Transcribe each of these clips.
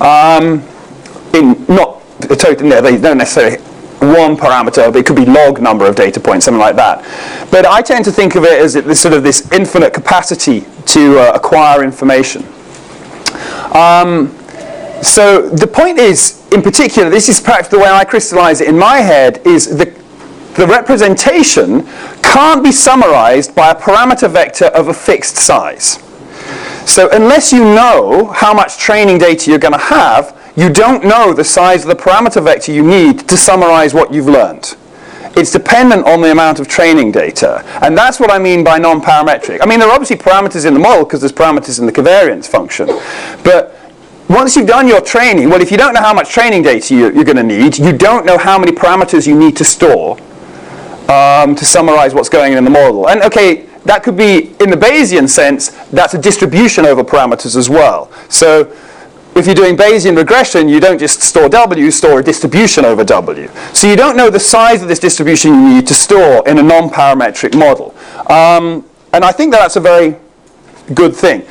In not a total, no, they don't necessarily one parameter, but it could be log number of data points, something like that. But I tend to think of it as this sort of this infinite capacity to acquire information. So the point is, in particular, this is perhaps the way I crystallize it in my head, is the representation can't be summarized by a parameter vector of a fixed size. So unless you know how much training data you're going to have, you don't know the size of the parameter vector you need to summarize what you've learned. It's dependent on the amount of training data. And that's what I mean by non-parametric. I mean, there are obviously parameters in the model because there's parameters in the covariance function. But once you've done your training, well, if you don't know how much training data you're going to need, you don't know how many parameters you need to store to summarize what's going on in the model. And okay, that could be, in the Bayesian sense, that's a distribution over parameters as well. So if you're doing Bayesian regression, you don't just store W, you store a distribution over W. So you don't know the size of this distribution you need to store in a non-parametric model. And I think that's a very good thing.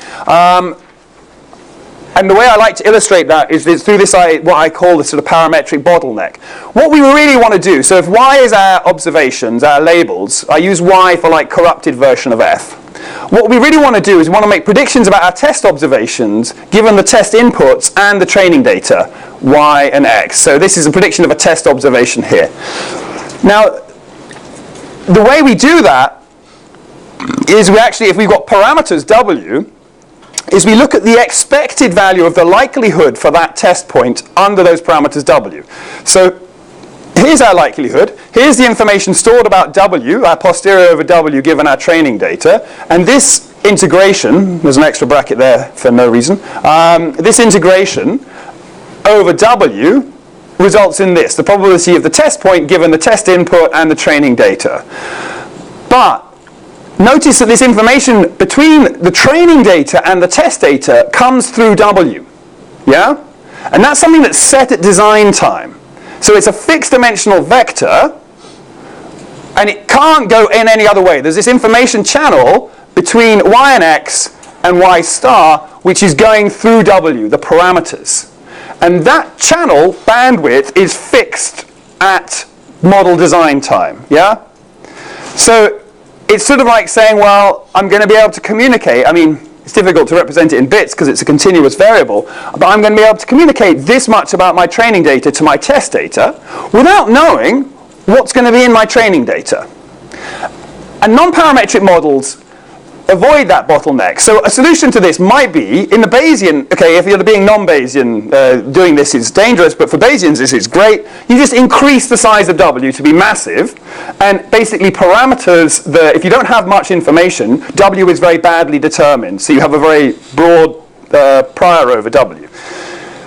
And the way I like to illustrate that is through this what I call the sort of parametric bottleneck. What we really want to do, so if Y is our observations, our labels, I use Y for like corrupted version of F. What we really want to do is we want to make predictions about our test observations given the test inputs and the training data, Y and X. So this is a prediction of a test observation here. Now, the way we do that is we actually, if we've got parameters W, is we look at the expected value of the likelihood for that test point under those parameters W. So here's our likelihood. Here's the information stored about W, our posterior over W given our training data. And this integration, there's an extra bracket there for no reason, this integration over W results in this, the probability of the test point given the test input and the training data. But notice that this information between the training data and the test data comes through W. Yeah? And that's something that's set at design time. So it's a fixed dimensional vector, and it can't go in any other way. There's this information channel between Y and X and Y star, which is going through W, the parameters. And that channel bandwidth is fixed at model design time. Yeah? So it's sort of like saying, well, I'm going to be able to communicate. I mean, it's difficult to represent it in bits because it's a continuous variable, but I'm going to be able to communicate this much about my training data to my test data without knowing what's going to be in my training data. And non-parametric models avoid that bottleneck. So a solution to this might be, in the Bayesian, okay, if you're being non-Bayesian, doing this is dangerous, but for Bayesians this is great. You just increase the size of W to be massive, and basically parameters, if you don't have much information, W is very badly determined, so you have a very broad prior over W.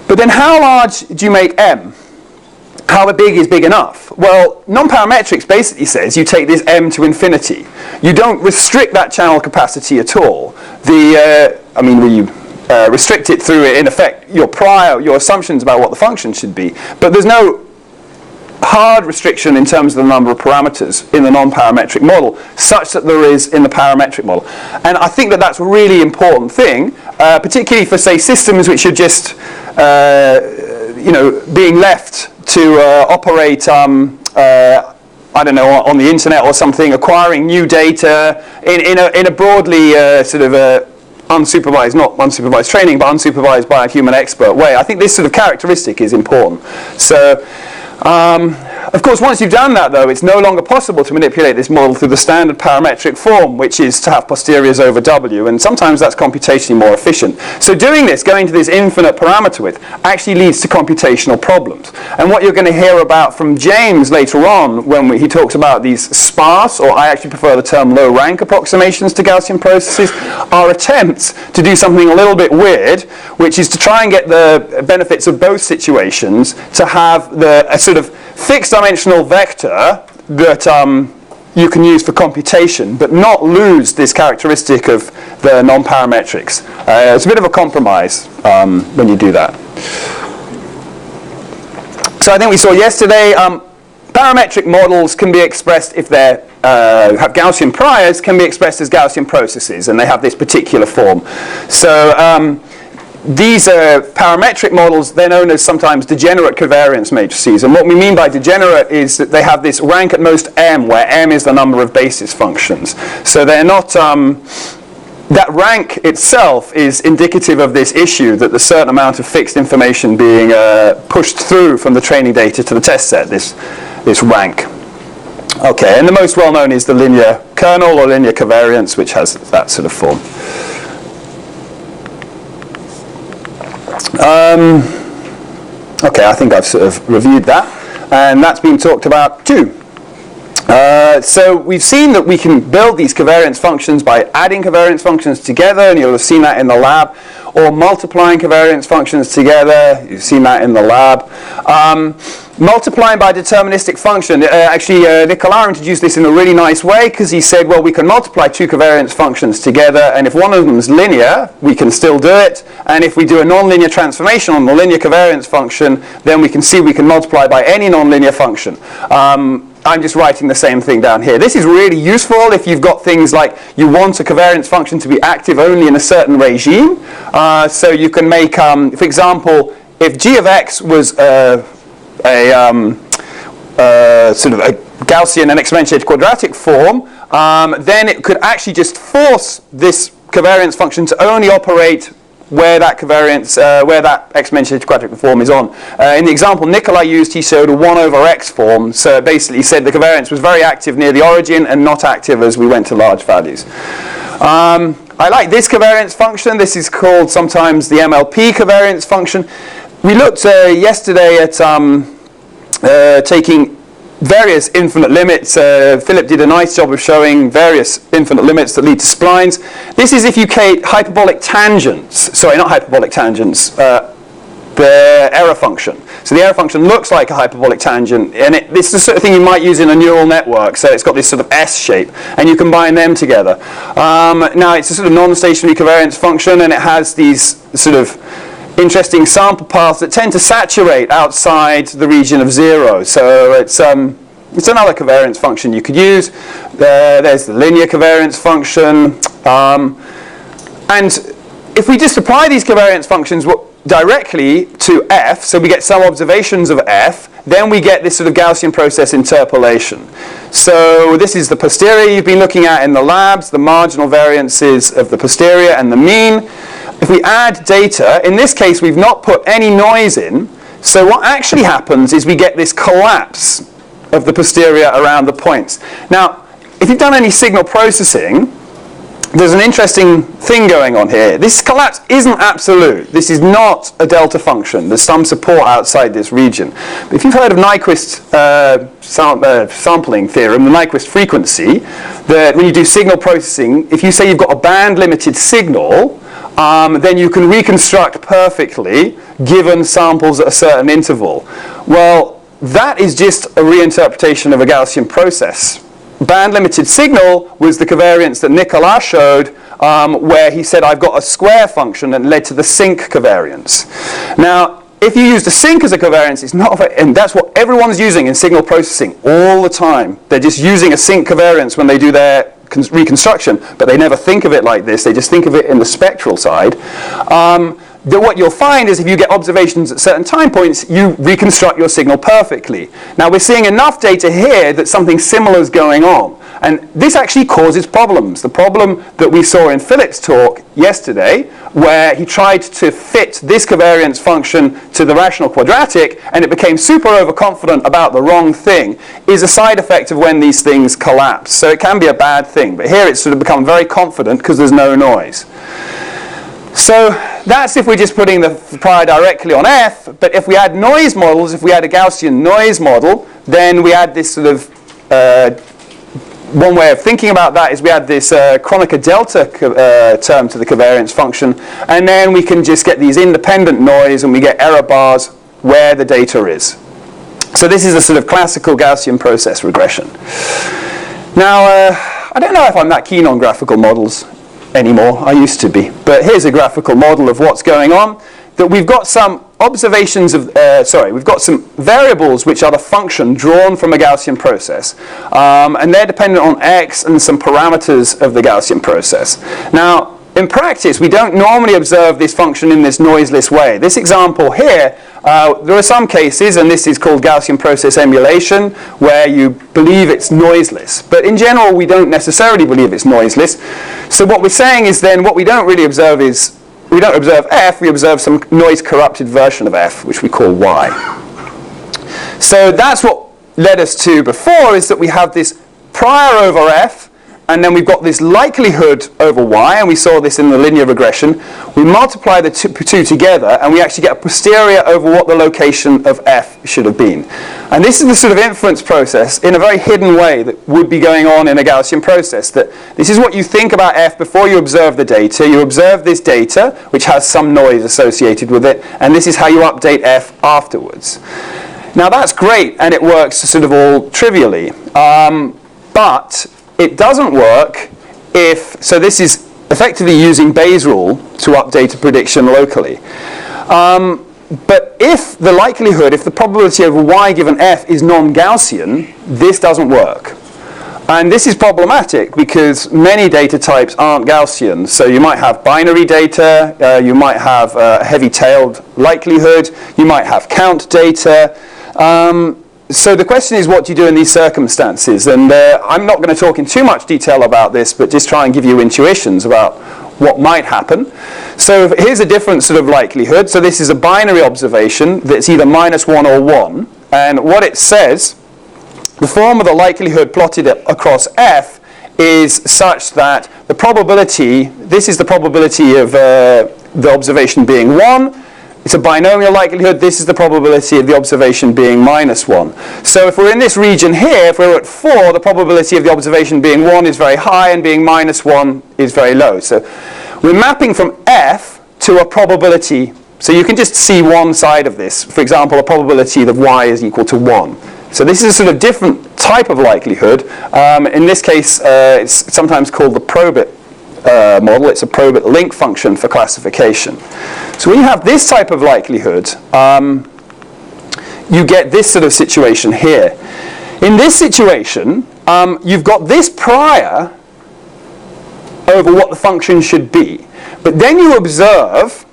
But then how large do you make M? How big is big enough? Well, non-parametrics basically says you take this M to infinity. You don't restrict that channel capacity at all. We restrict it through, in effect, your assumptions about what the function should be. But there's no hard restriction in terms of the number of parameters in the non-parametric model, such that there is in the parametric model. And I think that that's a really important thing, particularly for, say, systems which are just being left to operate, I don't know, on the internet or something, acquiring new data in a broadly unsupervised, not unsupervised training, but unsupervised by a human expert way. I think this sort of characteristic is important. So, of course, once you've done that, though, it's no longer possible to manipulate this model through the standard parametric form, which is to have posteriors over W, and sometimes that's computationally more efficient. So doing this, going to this infinite parameter width, actually leads to computational problems. And what you're going to hear about from James later on, when he talks about these sparse, or I actually prefer the term low-rank approximations to Gaussian processes, are attempts to do something a little bit weird, which is to try and get the benefits of both situations, to have a sort of fixed dimensional vector that you can use for computation, but not lose this characteristic of the non-parametrics. It's a bit of a compromise when you do that. So I think we saw yesterday, parametric models can be expressed, if they have Gaussian priors, can be expressed as Gaussian processes, and they have this particular form. So these parametric models, they're known as sometimes degenerate covariance matrices. And what we mean by degenerate is that they have this rank at most m, where m is the number of basis functions. So they're not, that rank itself is indicative of this issue, that there's a certain amount of fixed information being pushed through from the training data to the test set, this rank. Okay, and the most well-known is the linear kernel or linear covariance, which has that sort of form. Okay, I think I've sort of reviewed that, and that's been talked about too. So we've seen that we can build these covariance functions by adding covariance functions together, and you'll have seen that in the lab, or multiplying covariance functions together. You've seen that in the lab. Multiplying by deterministic function. Actually, Nicolas introduced this in a really nice way, because he said, well, we can multiply two covariance functions together, and if one of them is linear, we can still do it. And if we do a nonlinear transformation on the linear covariance function, then we can see we can multiply by any nonlinear function. I'm just writing the same thing down here. This is really useful if you've got things like you want a covariance function to be active only in a certain regime. So you can make, for example, if g of x was sort of a Gaussian and exponentiated quadratic form, then it could actually just force this covariance function to only operate where that covariance, where that exponentiated quadratic form is on. In the example Nicolas used, he showed a 1 over x form. So it basically said the covariance was very active near the origin and not active as we went to large values. I like this covariance function. This is called sometimes the MLP covariance function. We looked yesterday at taking various infinite limits. Philip did a nice job of showing various infinite limits that lead to splines. This is if you take hyperbolic tangents. Sorry, not hyperbolic tangents. The error function. So the error function looks like a hyperbolic tangent, and this is the sort of thing you might use in a neural network. So it's got this sort of S shape, and you combine them together. Now it's a sort of non-stationary covariance function, and it has these sort of interesting sample paths that tend to saturate outside the region of 0. So it's another covariance function you could use. There's the linear covariance function. And if we just apply these covariance functions directly to f, so we get some observations of f, then we get this sort of Gaussian process interpolation. So this is the posterior you've been looking at in the labs, the marginal variances of the posterior and the mean. If we add data, in this case we've not put any noise in, so what actually happens is we get this collapse of the posterior around the points. Now, if you've done any signal processing, there's an interesting thing going on here. This collapse isn't absolute. This is not a delta function. There's some support outside this region. But if you've heard of Nyquist sampling theorem, the Nyquist frequency, that when you do signal processing, if you say you've got a band-limited signal, then you can reconstruct perfectly given samples at a certain interval. Well, that is just a reinterpretation of a Gaussian process. Band-limited signal was the covariance that Nicolas showed, where he said I've got a square function that led to the sinc covariance. Now, if you use the sinc as a covariance, it's not, and that's what everyone's using in signal processing all the time. They're just using a sinc covariance when they do their reconstruction, but they never think of it like this. They just think of it in the spectral side. What you'll find is if you get observations at certain time points, you reconstruct your signal perfectly. Now we're seeing enough data here that something similar is going on. And this actually causes problems. The problem that we saw in Philip's talk yesterday, where he tried to fit this covariance function to the rational quadratic, and it became super overconfident about the wrong thing, is a side effect of when these things collapse. So it can be a bad thing. But here it's sort of become very confident because there's no noise. So that's if we're just putting the prior directly on f, but if we add noise models, if we add a Gaussian noise model, then we add this sort of, one way of thinking about that is we add this Kronecker delta term to the covariance function, and then we can just get these independent noise and we get error bars where the data is. So this is a sort of classical Gaussian process regression. Now, I don't know if I'm that keen on graphical models anymore. I used to be. But here's a graphical model of what's going on. That we've got some observations of, we've got some variables which are the function drawn from a Gaussian process. And they're dependent on x and some parameters of the Gaussian process. Now, in practice, we don't normally observe this function in this noiseless way. This example here, there are some cases, and this is called Gaussian process emulation, where you believe it's noiseless. But in general, we don't necessarily believe it's noiseless. So what we're saying is then what we don't really observe is, we don't observe f, we observe some noise-corrupted version of f, which we call y. So that's what led us to before, is that we have this prior over f, and then we've got this likelihood over y, and we saw this in the linear regression. We multiply the two together, and we actually get a posterior over what the location of f should have been. And this is the sort of inference process in a very hidden way that would be going on in a Gaussian process. That this is what you think about f before you observe the data. You observe this data, which has some noise associated with it, and this is how you update f afterwards. Now that's great, and it works sort of all trivially. But it doesn't work if, so this is effectively using Bayes' rule to update a prediction locally. But if the likelihood, if the probability over y given f is non-Gaussian, this doesn't work. And this is problematic because many data types aren't Gaussian. So you might have binary data, you might have heavy-tailed likelihood, you might have count data. So the question is, what do you do in these circumstances? And I'm not going to talk in too much detail about this, but just try and give you intuitions about what might happen. So here's a different sort of likelihood. So this is a binary observation that's either -1 or 1. And what it says, the form of the likelihood plotted across f is such that the probability, this is the probability of the observation being 1. It's a binomial likelihood. This is the probability of the observation being -1. So if we're in this region here, if we're at 4, the probability of the observation being 1 is very high and being -1 is very low. So we're mapping from f to a probability. So you can just see one side of this. For example, a probability that y is equal to 1. So this is a sort of different type of likelihood. In this case, it's sometimes called the probit model. It's a probit link function for classification. So when you have this type of likelihood, you get this sort of situation here. In this situation, you've got this prior over what the function should be. But then you observe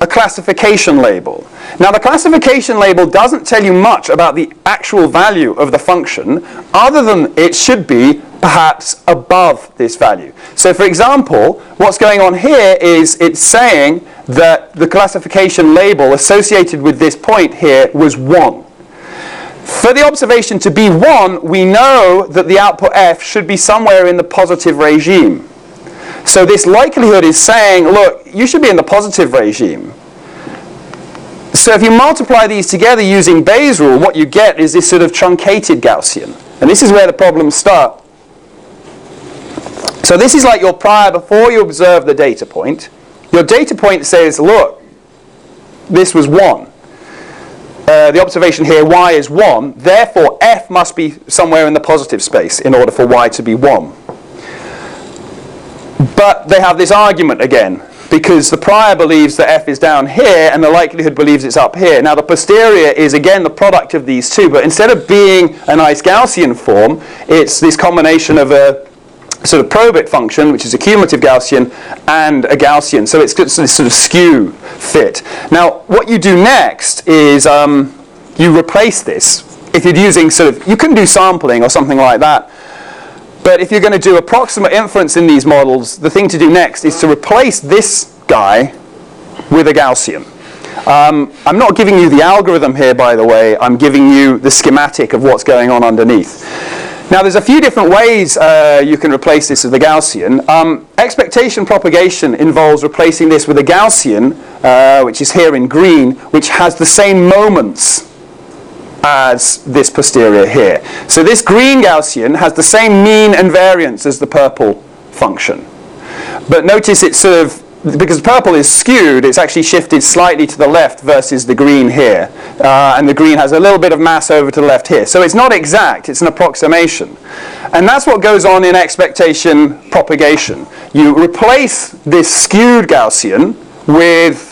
a classification label. Now the classification label doesn't tell you much about the actual value of the function, other than it should be perhaps above this value. So for example, what's going on here is it's saying that the classification label associated with this point here was 1. For the observation to be 1, we know that the output f should be somewhere in the positive regime. So this likelihood is saying, look, you should be in the positive regime. So if you multiply these together using Bayes' rule, what you get is this sort of truncated Gaussian. And this is where the problems start. So this is like your prior before you observe the data point. Your data point says, look, this was 1. The observation here, y is 1. Therefore, f must be somewhere in the positive space in order for y to be 1. But they have this argument again, because the prior believes that f is down here and the likelihood believes it's up here. Now the posterior is again the product of these two, but instead of being a nice Gaussian form, it's this combination of a sort of probit function, which is a cumulative Gaussian, and a Gaussian. So it's this sort of skew fit. Now what you do next is you replace this. If you're using sort of, you can do sampling or something like that. But if you're going to do approximate inference in these models, the thing to do next is to replace this guy with a Gaussian. I'm not giving you the algorithm here, by the way. I'm giving you the schematic of what's going on underneath. Now, there's a few different ways you can replace this with a Gaussian. Expectation propagation involves replacing this with a Gaussian, which is here in green, which has the same moments as this posterior here. So this green Gaussian has the same mean and variance as the purple function. But notice it's sort of, because purple is skewed, it's actually shifted slightly to the left versus the green here. And the green has a little bit of mass over to the left here. So it's not exact, it's an approximation. And that's what goes on in expectation propagation. You replace this skewed Gaussian with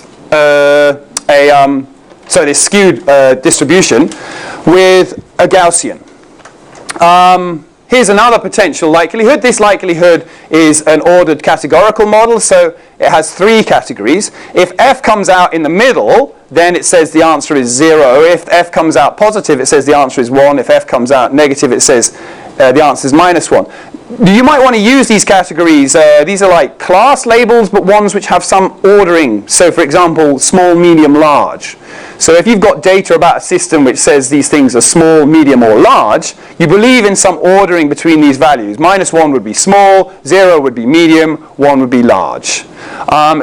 this skewed distribution with a Gaussian. here's another potential likelihood. This likelihood is an ordered categorical model, so it has 3 categories. If f comes out in the middle, then it says the answer is 0. If f comes out positive, it says the answer is 1. If f comes out negative, it says the answer is -1. You might want to use these categories. These are like class labels, but ones which have some ordering. So, for example, small, medium, large. So if you've got data about a system which says these things are small, medium, or large, you believe in some ordering between these values. -1 would be small, 0 would be medium, 1 would be large.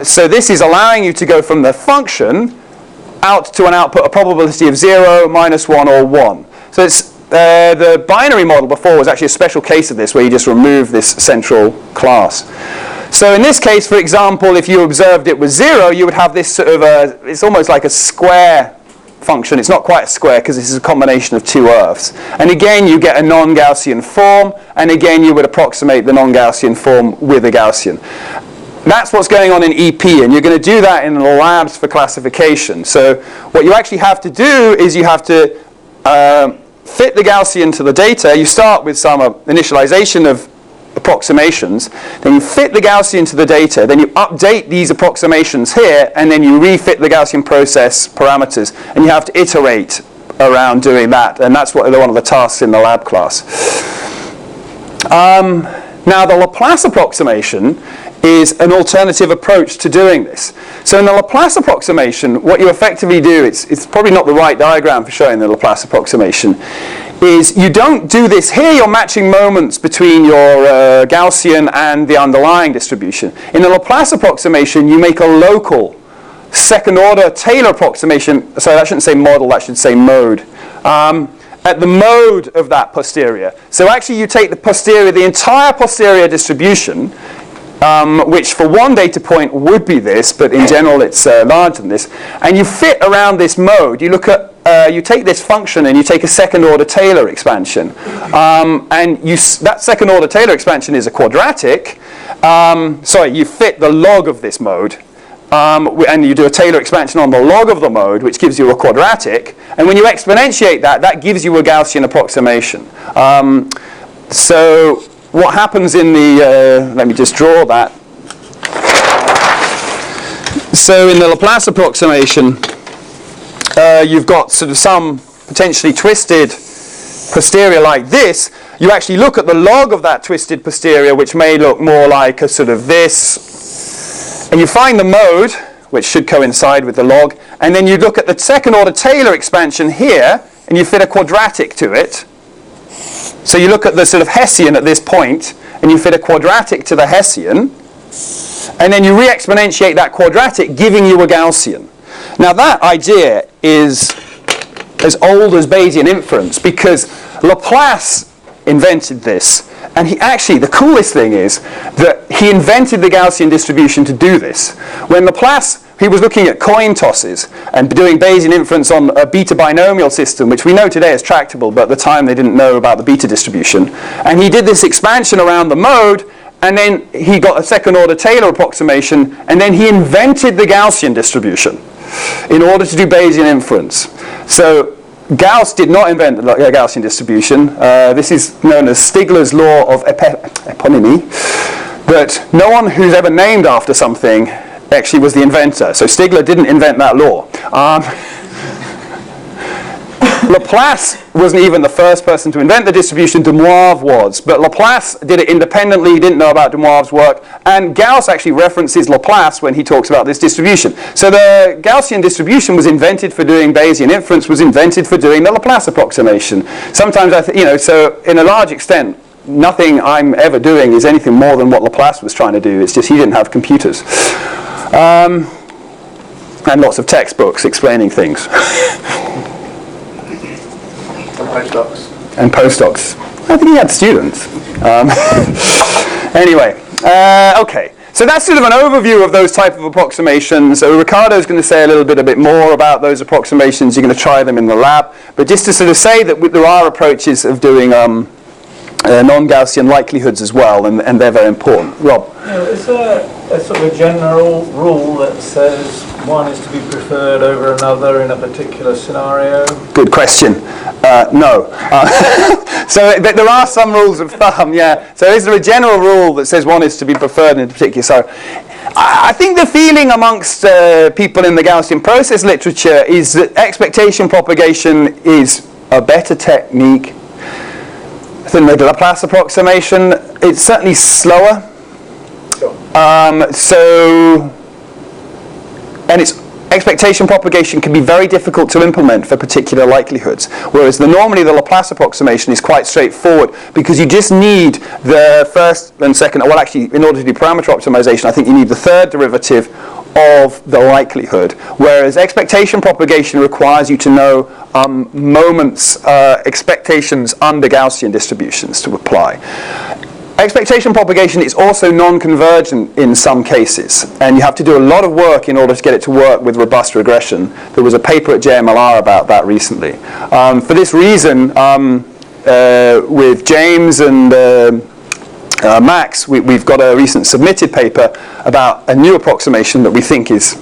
So this is allowing you to go from the function out to an output, a probability of 0, -1, or 1. So it's the binary model before was actually a special case of this, where you just remove this central class. So in this case, for example, if you observed it was 0, you would have this sort of it's almost like a square function. It's not quite a square because this is a combination of 2 earths. And again, you get a non-Gaussian form, and again, you would approximate the non-Gaussian form with a Gaussian. That's what's going on in EP, and you're going to do that in the labs for classification. So what you actually have to do is you have to fit the Gaussian to the data. You start with some initialization of approximations, then you fit the Gaussian to the data, then you update these approximations here, and then you refit the Gaussian process parameters, and you have to iterate around doing that, and that's one of the tasks in the lab class. Now the Laplace approximation is an alternative approach to doing this. So in the Laplace approximation, what you effectively do, it's probably not the right diagram for showing the Laplace approximation, is you don't do this. Here you're matching moments between your Gaussian and the underlying distribution. In the Laplace approximation, you make a local second order Taylor approximation. Sorry, that shouldn't say model, that should say mode. At the mode of that posterior. So actually you take the posterior, the entire posterior distribution, which for one data point would be this, but in general it's larger than this, and you fit around this mode. You look at, you take this function and you take a second order Taylor expansion, and that second order Taylor expansion is a quadratic. Sorry, you fit the log of this mode, and you do a Taylor expansion on the log of the mode, which gives you a quadratic, and when you exponentiate that, that gives you a Gaussian approximation. So what happens in the, let me just draw that. So in the Laplace approximation, you've got sort of some potentially twisted posterior like this. You actually look at the log of that twisted posterior, which may look more like a sort of this, and you find the mode, which should coincide with the log, and then you look at the second order Taylor expansion here, and you fit a quadratic to it. So you look at the sort of Hessian at this point, and you fit a quadratic to the Hessian, and then you re-exponentiate that quadratic, giving you a Gaussian. Now that idea is as old as Bayesian inference, because Laplace invented this. And he actually, the coolest thing is that he invented the Gaussian distribution to do this. When Laplace, he was looking at coin tosses and doing Bayesian inference on a beta binomial system, which we know today is tractable, but at the time they didn't know about the beta distribution. And he did this expansion around the mode, and then he got a second order Taylor approximation, and then he invented the Gaussian distribution in order to do Bayesian inference. So Gauss did not invent the Gaussian distribution. This is known as Stigler's law of eponymy. But no one who's ever named after something actually was the inventor. So Stigler didn't invent that law. Laplace wasn't even the first person to invent the distribution. De Moivre was. But Laplace did it independently. He didn't know about De Moivre's work. And Gauss actually references Laplace when he talks about this distribution. So the Gaussian distribution was invented for doing Bayesian inference, was invented for doing the Laplace approximation. Sometimes, so in a large extent, nothing I'm ever doing is anything more than what Laplace was trying to do. It's just he didn't have computers. And lots of textbooks explaining things. And postdocs. I think he had students. Anyway, okay. So that's sort of an overview of those type of approximations. So Ricardo's going to say a little bit more about those approximations. You're going to try them in the lab. But just to sort of say that there are approaches of doing non-Gaussian likelihoods as well, and they're very important. Rob? Is there a sort of a general rule that says one is to be preferred over another in a particular scenario? Good question. No. So there are some rules of thumb, yeah. So is there a general rule that says one is to be preferred in a particular? So I think the feeling amongst people in the Gaussian process literature is that expectation propagation is a better technique than the Laplace approximation. It's certainly slower. And its expectation propagation can be very difficult to implement for particular likelihoods, whereas normally the Laplace approximation is quite straightforward because you just need the first and second, well actually in order to do parameter optimization I think you need the third derivative of the likelihood, whereas expectation propagation requires you to know moments, expectations under Gaussian distributions to apply. Expectation propagation is also non-convergent in some cases, and you have to do a lot of work in order to get it to work with robust regression. There was a paper at JMLR about that recently. For this reason, with James and Max, we've got a recent submitted paper about a new approximation that we think is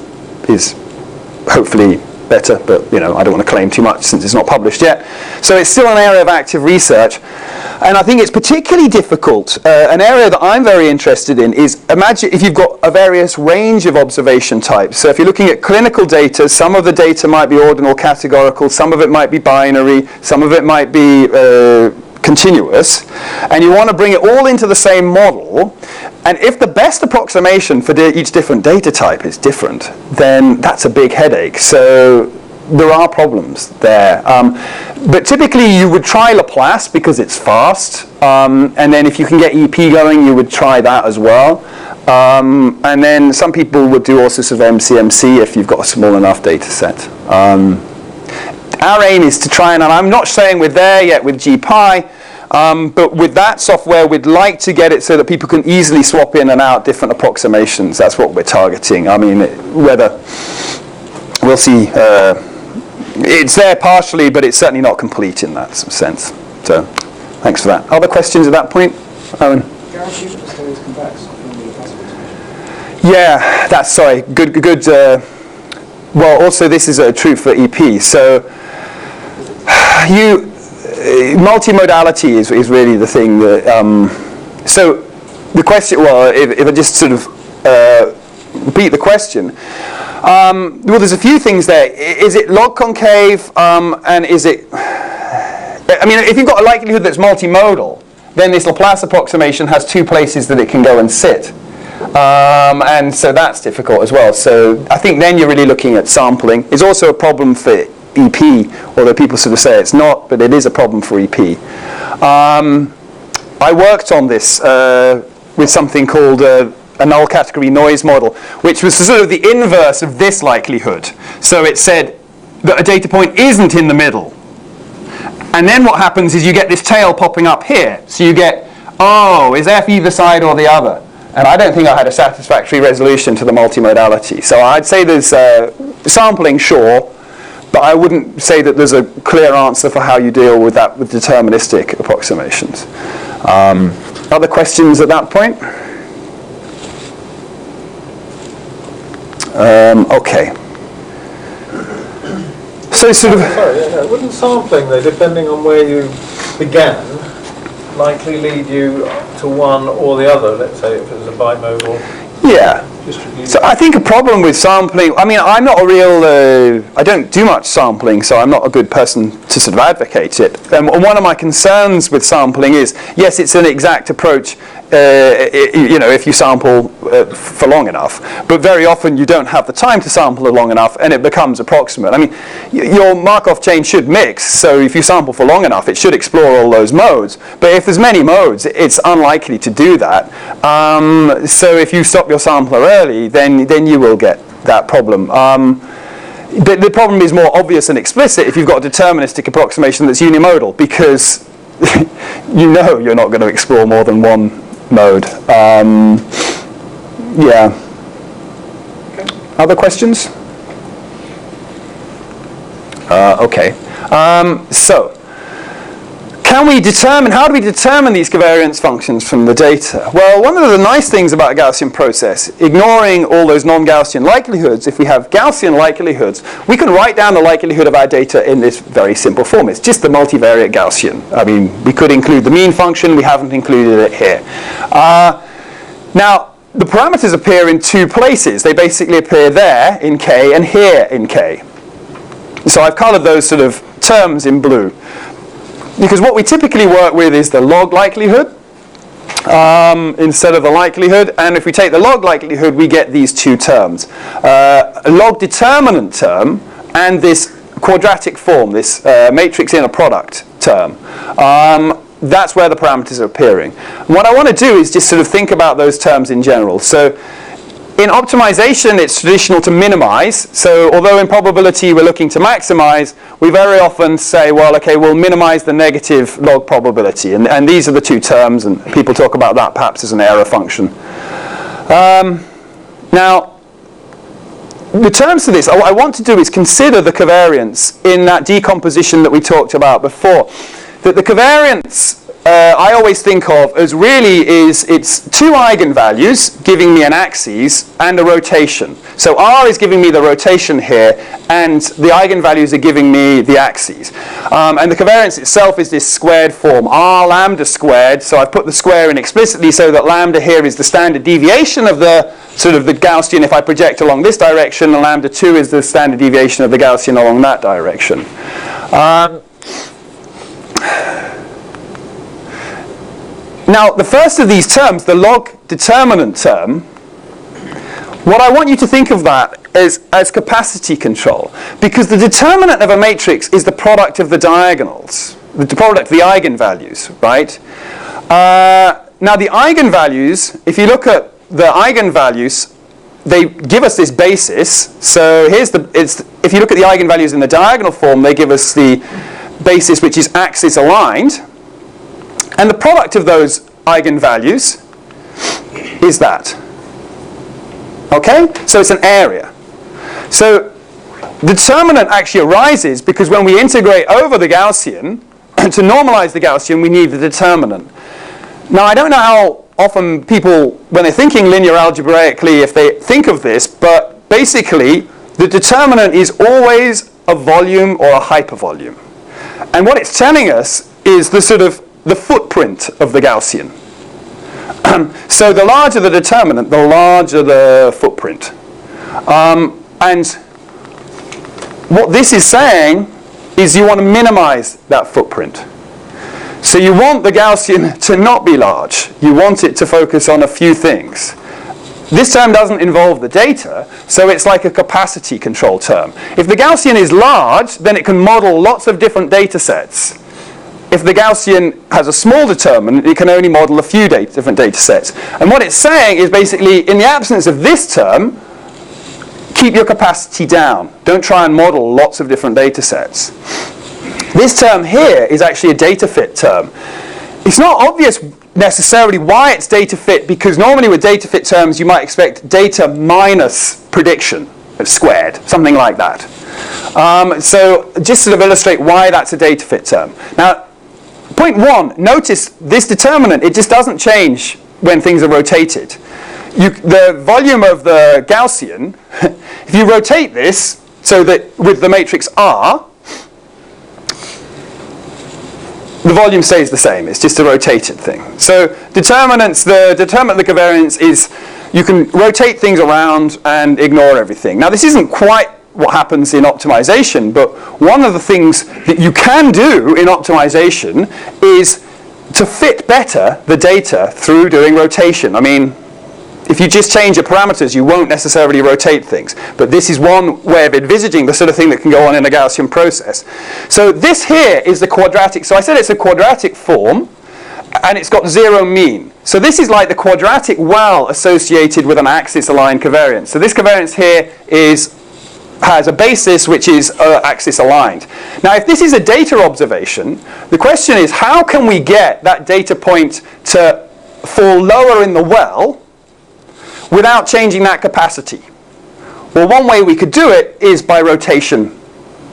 hopefully better, but I don't want to claim too much since it's not published yet. So it's still an area of active research, and I think it's particularly difficult. An area that I'm very interested in is, imagine if you've got a various range of observation types. So if you're looking at clinical data, some of the data might be ordinal categorical, some of it might be binary, some of it might be continuous, and you want to bring it all into the same model, and if the best approximation for each different data type is different, then that's a big headache. So there are problems there. But typically you would try Laplace because it's fast, and then if you can get EP going, you would try that as well. And then some people would do all sorts of MCMC if you've got a small enough data set. Our aim is to try, and I'm not saying we're there yet with GPy, but with that software we'd like to get it so that people can easily swap in and out different approximations. That's what we're targeting. I mean, whether we'll see. It's there partially, but it's certainly not complete in that sense. So thanks for that. Other questions at that point? Owen? Guarantee that the state is convex from the Laplace. Yeah, that's sorry. Good. Well, also this is true for EP. So multimodality is really the thing that. So the question. Well, if I just sort of repeat the question. Well, there's a few things there. Is it log concave, and is it? I mean, if you've got a likelihood that's multimodal, then this Laplace approximation has two places that it can go and sit. And so that's difficult as well. So I think then you're really looking at sampling. It's also a problem for EP, although people sort of say it's not, but it is a problem for EP. I worked on this with something called a null category noise model, which was sort of the inverse of this likelihood. So it said that a data point isn't in the middle. And then what happens is you get this tail popping up here. So you get, oh, is F either side or the other? And I don't think I had a satisfactory resolution to the multimodality. So I'd say there's sampling, sure, but I wouldn't say that there's a clear answer for how you deal with that with deterministic approximations. Other questions at that point? Okay. So sort of. Sorry, wouldn't sampling, though, depending on where you began, likely lead you to one or the other? Let's say if it was a bimodal. Yeah. So I think a problem with sampling. I mean, I'm not a real. I don't do much sampling, so I'm not a good person to sort of advocate it. And one of my concerns with sampling is, yes, it's an exact approach. If you sample for long enough, but very often you don't have the time to sample it long enough, and it becomes approximate. I mean, your Markov chain should mix, so if you sample for long enough, it should explore all those modes. But if there's many modes, it's unlikely to do that. So if you stop your sampler early, then you will get that problem. The problem is more obvious and explicit if you've got a deterministic approximation that's unimodal, because you're not going to explore more than one mode. Yeah. Other questions? Okay. So, how do we determine these covariance functions from the data? Well, one of the nice things about a Gaussian process, ignoring all those non-Gaussian likelihoods, if we have Gaussian likelihoods, we can write down the likelihood of our data in this very simple form. It's just the multivariate Gaussian. I mean, we could include the mean function. We haven't included it here. Now, the parameters appear in two places. They basically appear there in K and here in K. So I've colored those sort of terms in blue. Because what we typically work with is the log likelihood instead of the likelihood. And if we take the log likelihood, we get these two terms. A log determinant term and this quadratic form, this matrix inner product term. That's where the parameters are appearing. And what I want to do is just sort of think about those terms in general. So in optimization, it's traditional to minimize. So although in probability we're looking to maximize, we very often say, well, okay, we'll minimize the negative log probability. And these are the two terms, and people talk about that perhaps as an error function. Now, the terms for this, what I want to do is consider the covariance in that decomposition that we talked about before. That the covariance I always think of as really it's two eigenvalues giving me an axis and a rotation. So R is giving me the rotation here, and the eigenvalues are giving me the axes. And the covariance itself is this squared form, R lambda squared. So I've put the square in explicitly so that lambda here is the standard deviation of the sort of the Gaussian if I project along this direction, and lambda 2 is the standard deviation of the Gaussian along that direction. Now, the first of these terms, the log determinant term, what I want you to think of that is as capacity control. Because the determinant of a matrix is the product of the diagonals, the product of the eigenvalues, right? Now, the eigenvalues, if you look at the eigenvalues, they give us this basis. So here's if you look at the eigenvalues in the diagonal form, they give us the basis which is axis aligned. And the product of those eigenvalues is that. Okay? So it's an area. So the determinant actually arises because when we integrate over the Gaussian, to normalize the Gaussian, we need the determinant. Now, I don't know how often people, when they're thinking linear algebraically, if they think of this, but basically, the determinant is always a volume or a hypervolume. And what it's telling us is the sort of the footprint of the Gaussian. So the larger the determinant, the larger the footprint. And what this is saying is you want to minimize that footprint. So you want the Gaussian to not be large. You want it to focus on a few things. This term doesn't involve the data, so it's like a capacity control term. If the Gaussian is large, then it can model lots of different data sets. If the Gaussian has a small determinant, it can only model a few different data sets. And what it's saying is basically, in the absence of this term, keep your capacity down. Don't try and model lots of different data sets. This term here is actually a data fit term. It's not obvious necessarily why it's data fit, because normally with data fit terms you might expect data minus prediction squared, something like that. So just sort of illustrate why that's a data fit term. Now, point one, notice this determinant, it just doesn't change when things are rotated. The volume of the Gaussian, if you rotate this so that with the matrix R, the volume stays the same. It's just a rotated thing. So determinants, the determinant of the covariance is you can rotate things around and ignore everything. Now, this isn't quite what happens in optimization, but one of the things that you can do in optimization is to fit better the data through doing rotation. I mean, if you just change your parameters, you won't necessarily rotate things. But this is one way of envisaging the sort of thing that can go on in a Gaussian process. So this here is the quadratic. So I said it's a quadratic form, and it's got zero mean. So this is like the quadratic well associated with an axis-aligned covariance. So this covariance here has a basis which is axis aligned. Now, if this is a data observation, the question is, how can we get that data point to fall lower in the well without changing that capacity? Well, one way we could do it is by rotation.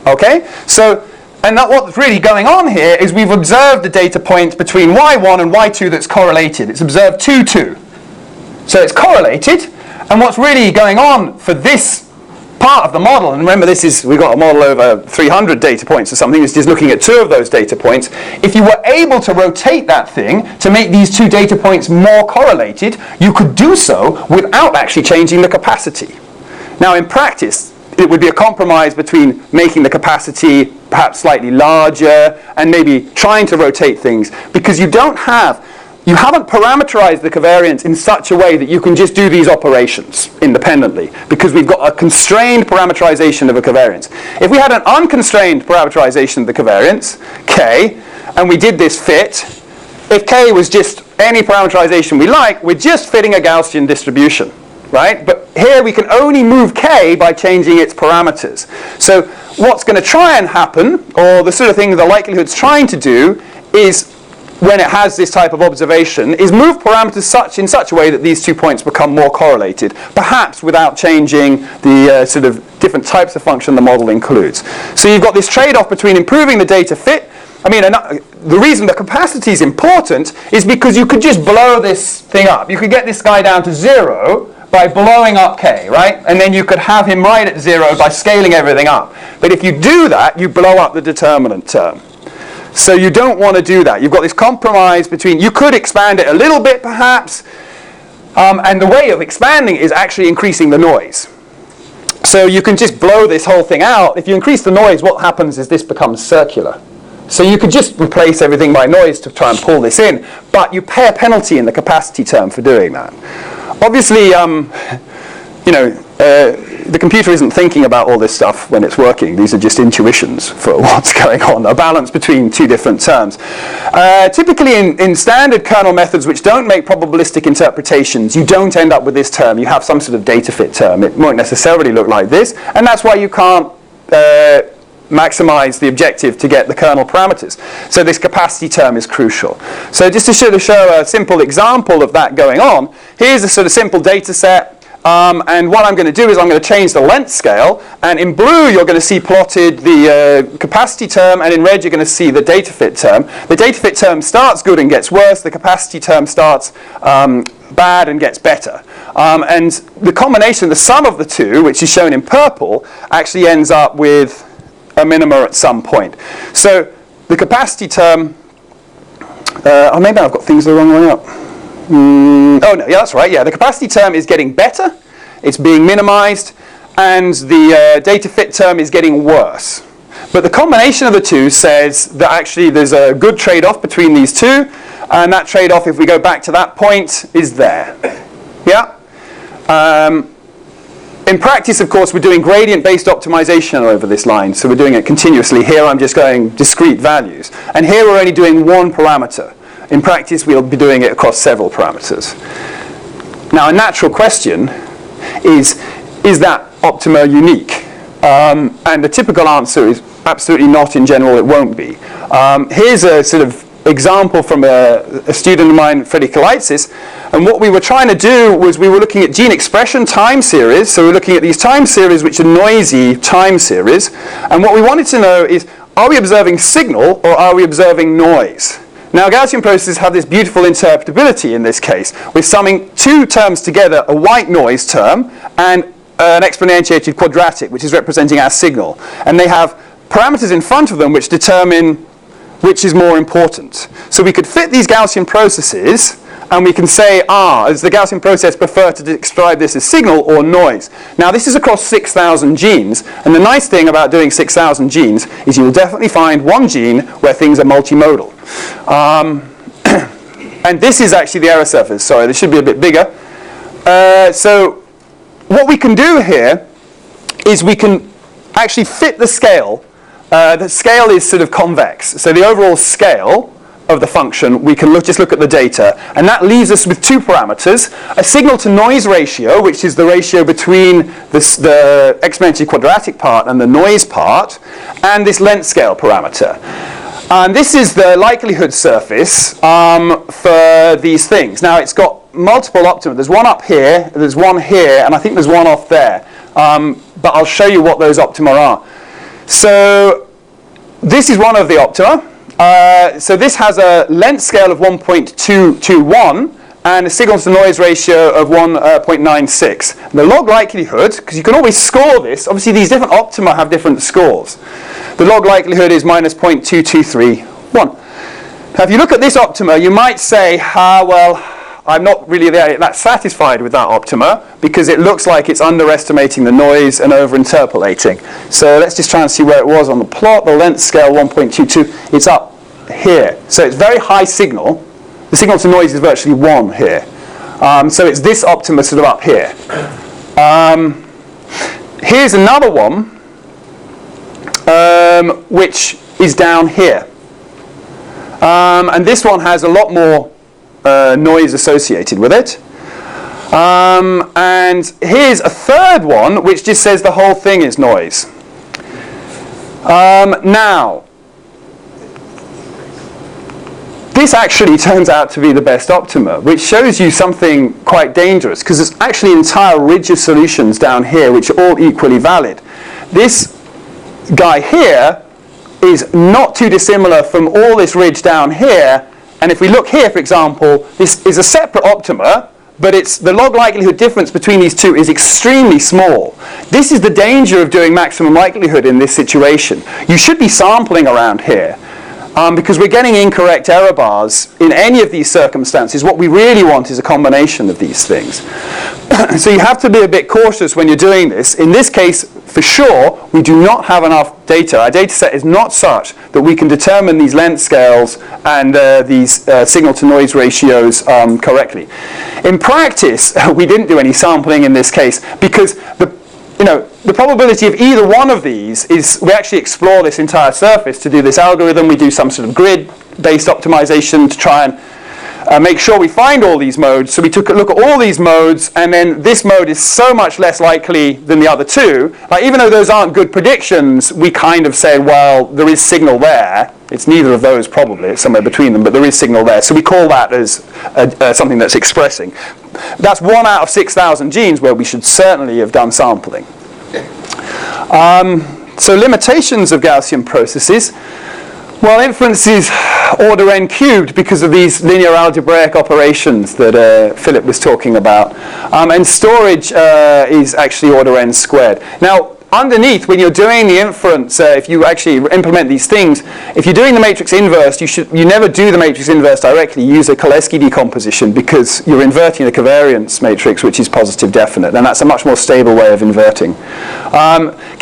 Okay? So And what's really going on here is we've observed the data point between y1 and y2 that's correlated. It's observed 2, 2. So it's correlated. And what's really going on for this part of the model, and remember we've got a model over 300 data points or something, it's just looking at 2 of those data points. If you were able to rotate that thing to make these 2 data points more correlated, you could do so without actually changing the capacity. Now in practice, it would be a compromise between making the capacity perhaps slightly larger and maybe trying to rotate things, because you haven't parameterized the covariance in such a way that you can just do these operations independently, because we've got a constrained parameterization of a covariance. If we had an unconstrained parameterization of the covariance, k, and we did this fit, if k was just any parameterization we like, we're just fitting a Gaussian distribution, right? But here we can only move k by changing its parameters. So what's going to try and happen, or the sort of thing the likelihood's trying to do, is when it has this type of observation, is move parameters in such a way that these 2 points become more correlated, perhaps without changing the sort of different types of function the model includes. So you've got this trade-off between improving the data fit. I mean, the reason the capacity is important is because you could just blow this thing up. You could get this guy down to 0 by blowing up k, right? And then you could have him right at 0 by scaling everything up. But if you do that, you blow up the determinant term. So you don't want to do that. You've got this compromise between, you could expand it a little bit perhaps, and the way of expanding is actually increasing the noise. So you can just blow this whole thing out. If you increase the noise, what happens is this becomes circular. So you could just replace everything by noise to try and pull this in, but you pay a penalty in the capacity term for doing that. Obviously, the computer isn't thinking about all this stuff when it's working. These are just intuitions for what's going on, a balance between 2 different terms. Typically in standard kernel methods which don't make probabilistic interpretations, you don't end up with this term. You have some sort of data fit term. It won't necessarily look like this, and that's why you can't maximize the objective to get the kernel parameters. So this capacity term is crucial. So just to show a simple example of that going on, here's a sort of simple data set. And what I'm going to do is I'm going to change the length scale, and in blue you're going to see plotted the capacity term, and in red you're going to see the data fit term. The data fit term starts good and gets worse. The capacity term starts bad and gets better. And the combination, the sum of the two, which is shown in purple, actually ends up with a minima at some point. So the capacity term, oh, maybe I've got things the wrong way up. Oh no, yeah, that's right. Yeah, the capacity term is getting better, it's being minimized, and the data fit term is getting worse. But the combination of the two says that actually there's a good trade-off between these two, and that trade-off, if we go back to that point, is there. Yeah. In practice, of course, we're doing gradient-based optimization over this line, so we're doing it continuously. Here I'm just going discrete values, and here we're only doing one parameter. In practice, we'll be doing it across several parameters. Now, a natural question is that optima unique? And the typical answer is absolutely not. In general, it won't be. Here's a sort of example from a student of mine, Freddie Kalitsis. And what we were trying to do was we were looking at gene expression time series. So we're looking at these time series, which are noisy time series. And what we wanted to know is, are we observing signal or are we observing noise? Now, Gaussian processes have this beautiful interpretability in this case. We're summing 2 terms together, a white noise term and an exponentiated quadratic, which is representing our signal. And they have parameters in front of them which determine which is more important. So we could fit these Gaussian processes, and we can say, does the Gaussian process prefer to describe this as signal or noise? Now, this is across 6,000 genes, and the nice thing about doing 6,000 genes is you'll definitely find one gene where things are multimodal. And this is actually the error surface. Sorry, this should be a bit bigger. So what we can do here is we can actually fit the scale. The scale is sort of convex. So the overall scale of the function, we can just look at the data, and that leaves us with 2 parameters: a signal to noise ratio, which is the ratio between the exponentially quadratic part and the noise part, and this length scale parameter. And this is the likelihood surface for these things. Now, it's got multiple optima. There's one up here, there's one here, and I think there's one off there. But I'll show you what those optima are. So this is one of the optima. So this has a length scale of 1.221 and a signal-to-noise ratio of 1.96. The log likelihood, because you can always score this, obviously these different optima have different scores. The log likelihood is minus 0.2231. Now if you look at this optima, you might say, well, I'm not really that satisfied with that optima because it looks like it's underestimating the noise and over-interpolating. So let's just try and see where it was on the plot. The length scale 1.22, it's up here. So it's very high signal. The signal to noise is virtually 1 here. So it's this optima sort of up here. Here's another one, which is down here. And this one has a lot more noise associated with it. And here's a third one, which just says the whole thing is noise. Now, this actually turns out to be the best optima, which shows you something quite dangerous, because there's actually entire ridge of solutions down here which are all equally valid. This guy here is not too dissimilar from all this ridge down here, and if we look here, for example, this is a separate optima, but it's the log likelihood difference between these two is extremely small. This is the danger of doing maximum likelihood in this situation. You should be sampling around here. Because we're getting incorrect error bars in any of these circumstances. What we really want is a combination of these things. So you have to be a bit cautious when you're doing this. In this case, for sure, we do not have enough data. Our data set is not such that we can determine these length scales and these signal-to-noise ratios correctly. In practice, we didn't do any sampling in this case because the probability of either one of these is we actually explore this entire surface to do this algorithm. We do some sort of grid-based optimization to try and make sure we find all these modes. So we took a look at all these modes, and then this mode is so much less likely than the other two. Like, even though those aren't good predictions, we kind of say, well, there is signal there. It's neither of those probably. It's somewhere between them, but there is signal there. So we call that as something that's expressing. That's 1 out of 6,000 genes where we should certainly have done sampling. So limitations of Gaussian processes. Well, inference is order n cubed because of these linear algebraic operations that Philip was talking about. And storage is actually order n squared. Now, underneath, when you're doing the inference, if you actually implement these things, if you're doing the matrix inverse, you never do the matrix inverse directly. You use a Cholesky decomposition because you're inverting the covariance matrix, which is positive definite, and that's a much more stable way of inverting.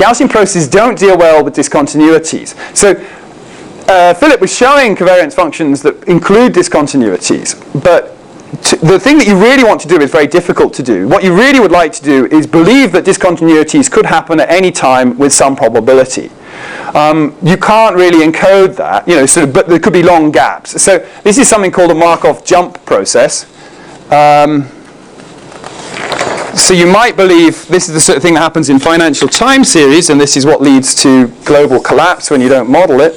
Gaussian processes don't deal well with discontinuities. So Philip was showing covariance functions that include discontinuities, but the thing that you really want to do is very difficult to do. What you really would like to do is believe that discontinuities could happen at any time with some probability. You can't really encode that, but there could be long gaps. So this is something called a Markov jump process. So you might believe this is the sort of thing that happens in financial time series, and this is what leads to global collapse when you don't model it.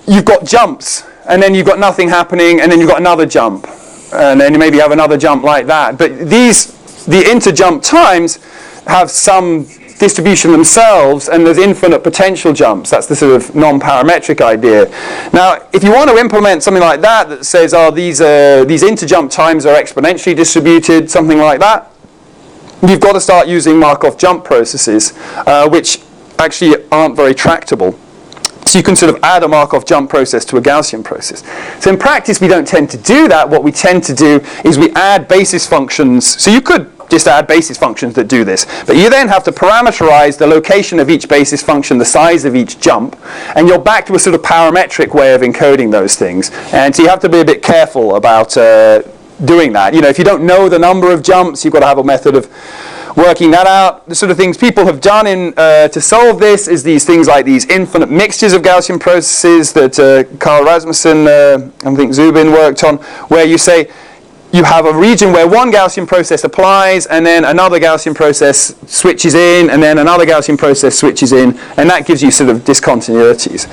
You've got jumps. And then you've got nothing happening, and then you've got another jump. And then you maybe have another jump like that. But the interjump times have some distribution themselves, and there's infinite potential jumps. That's the sort of non-parametric idea. Now, if you want to implement something like that says, these interjump times are exponentially distributed, something like that, you've got to start using Markov jump processes, which actually aren't very tractable. So you can sort of add a Markov jump process to a Gaussian process. So in practice, we don't tend to do that. What we tend to do is we add basis functions. So you could just add basis functions that do this. But you then have to parameterize the location of each basis function, the size of each jump, and you're back to a sort of parametric way of encoding those things. And so you have to be a bit careful about doing that. If you don't know the number of jumps, you've got to have a method of working that out. The sort of things people have done to solve this is these things like these infinite mixtures of Gaussian processes that Carl Rasmussen, I think Zubin worked on, where you say you have a region where one Gaussian process applies, and then another Gaussian process switches in, and then another Gaussian process switches in, and that gives you sort of discontinuities.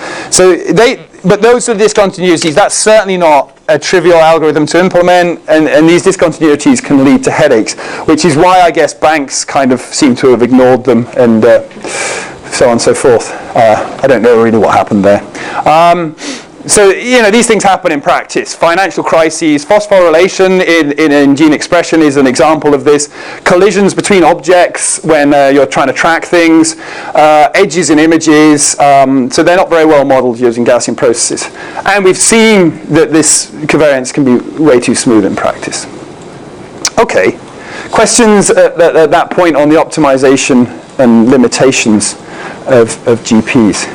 But those sort of discontinuities, that's certainly not a trivial algorithm to implement, and these discontinuities can lead to headaches, which is why I guess banks kind of seem to have ignored them and so on and so forth. I don't know really what happened there. So, these things happen in practice. Financial crises, phosphorylation in gene expression is an example of this. Collisions between objects when you're trying to track things. Edges in images. So they're not very well modeled using Gaussian processes. And we've seen that this covariance can be way too smooth in practice. Okay. Questions at that point on the optimization and limitations of GPs?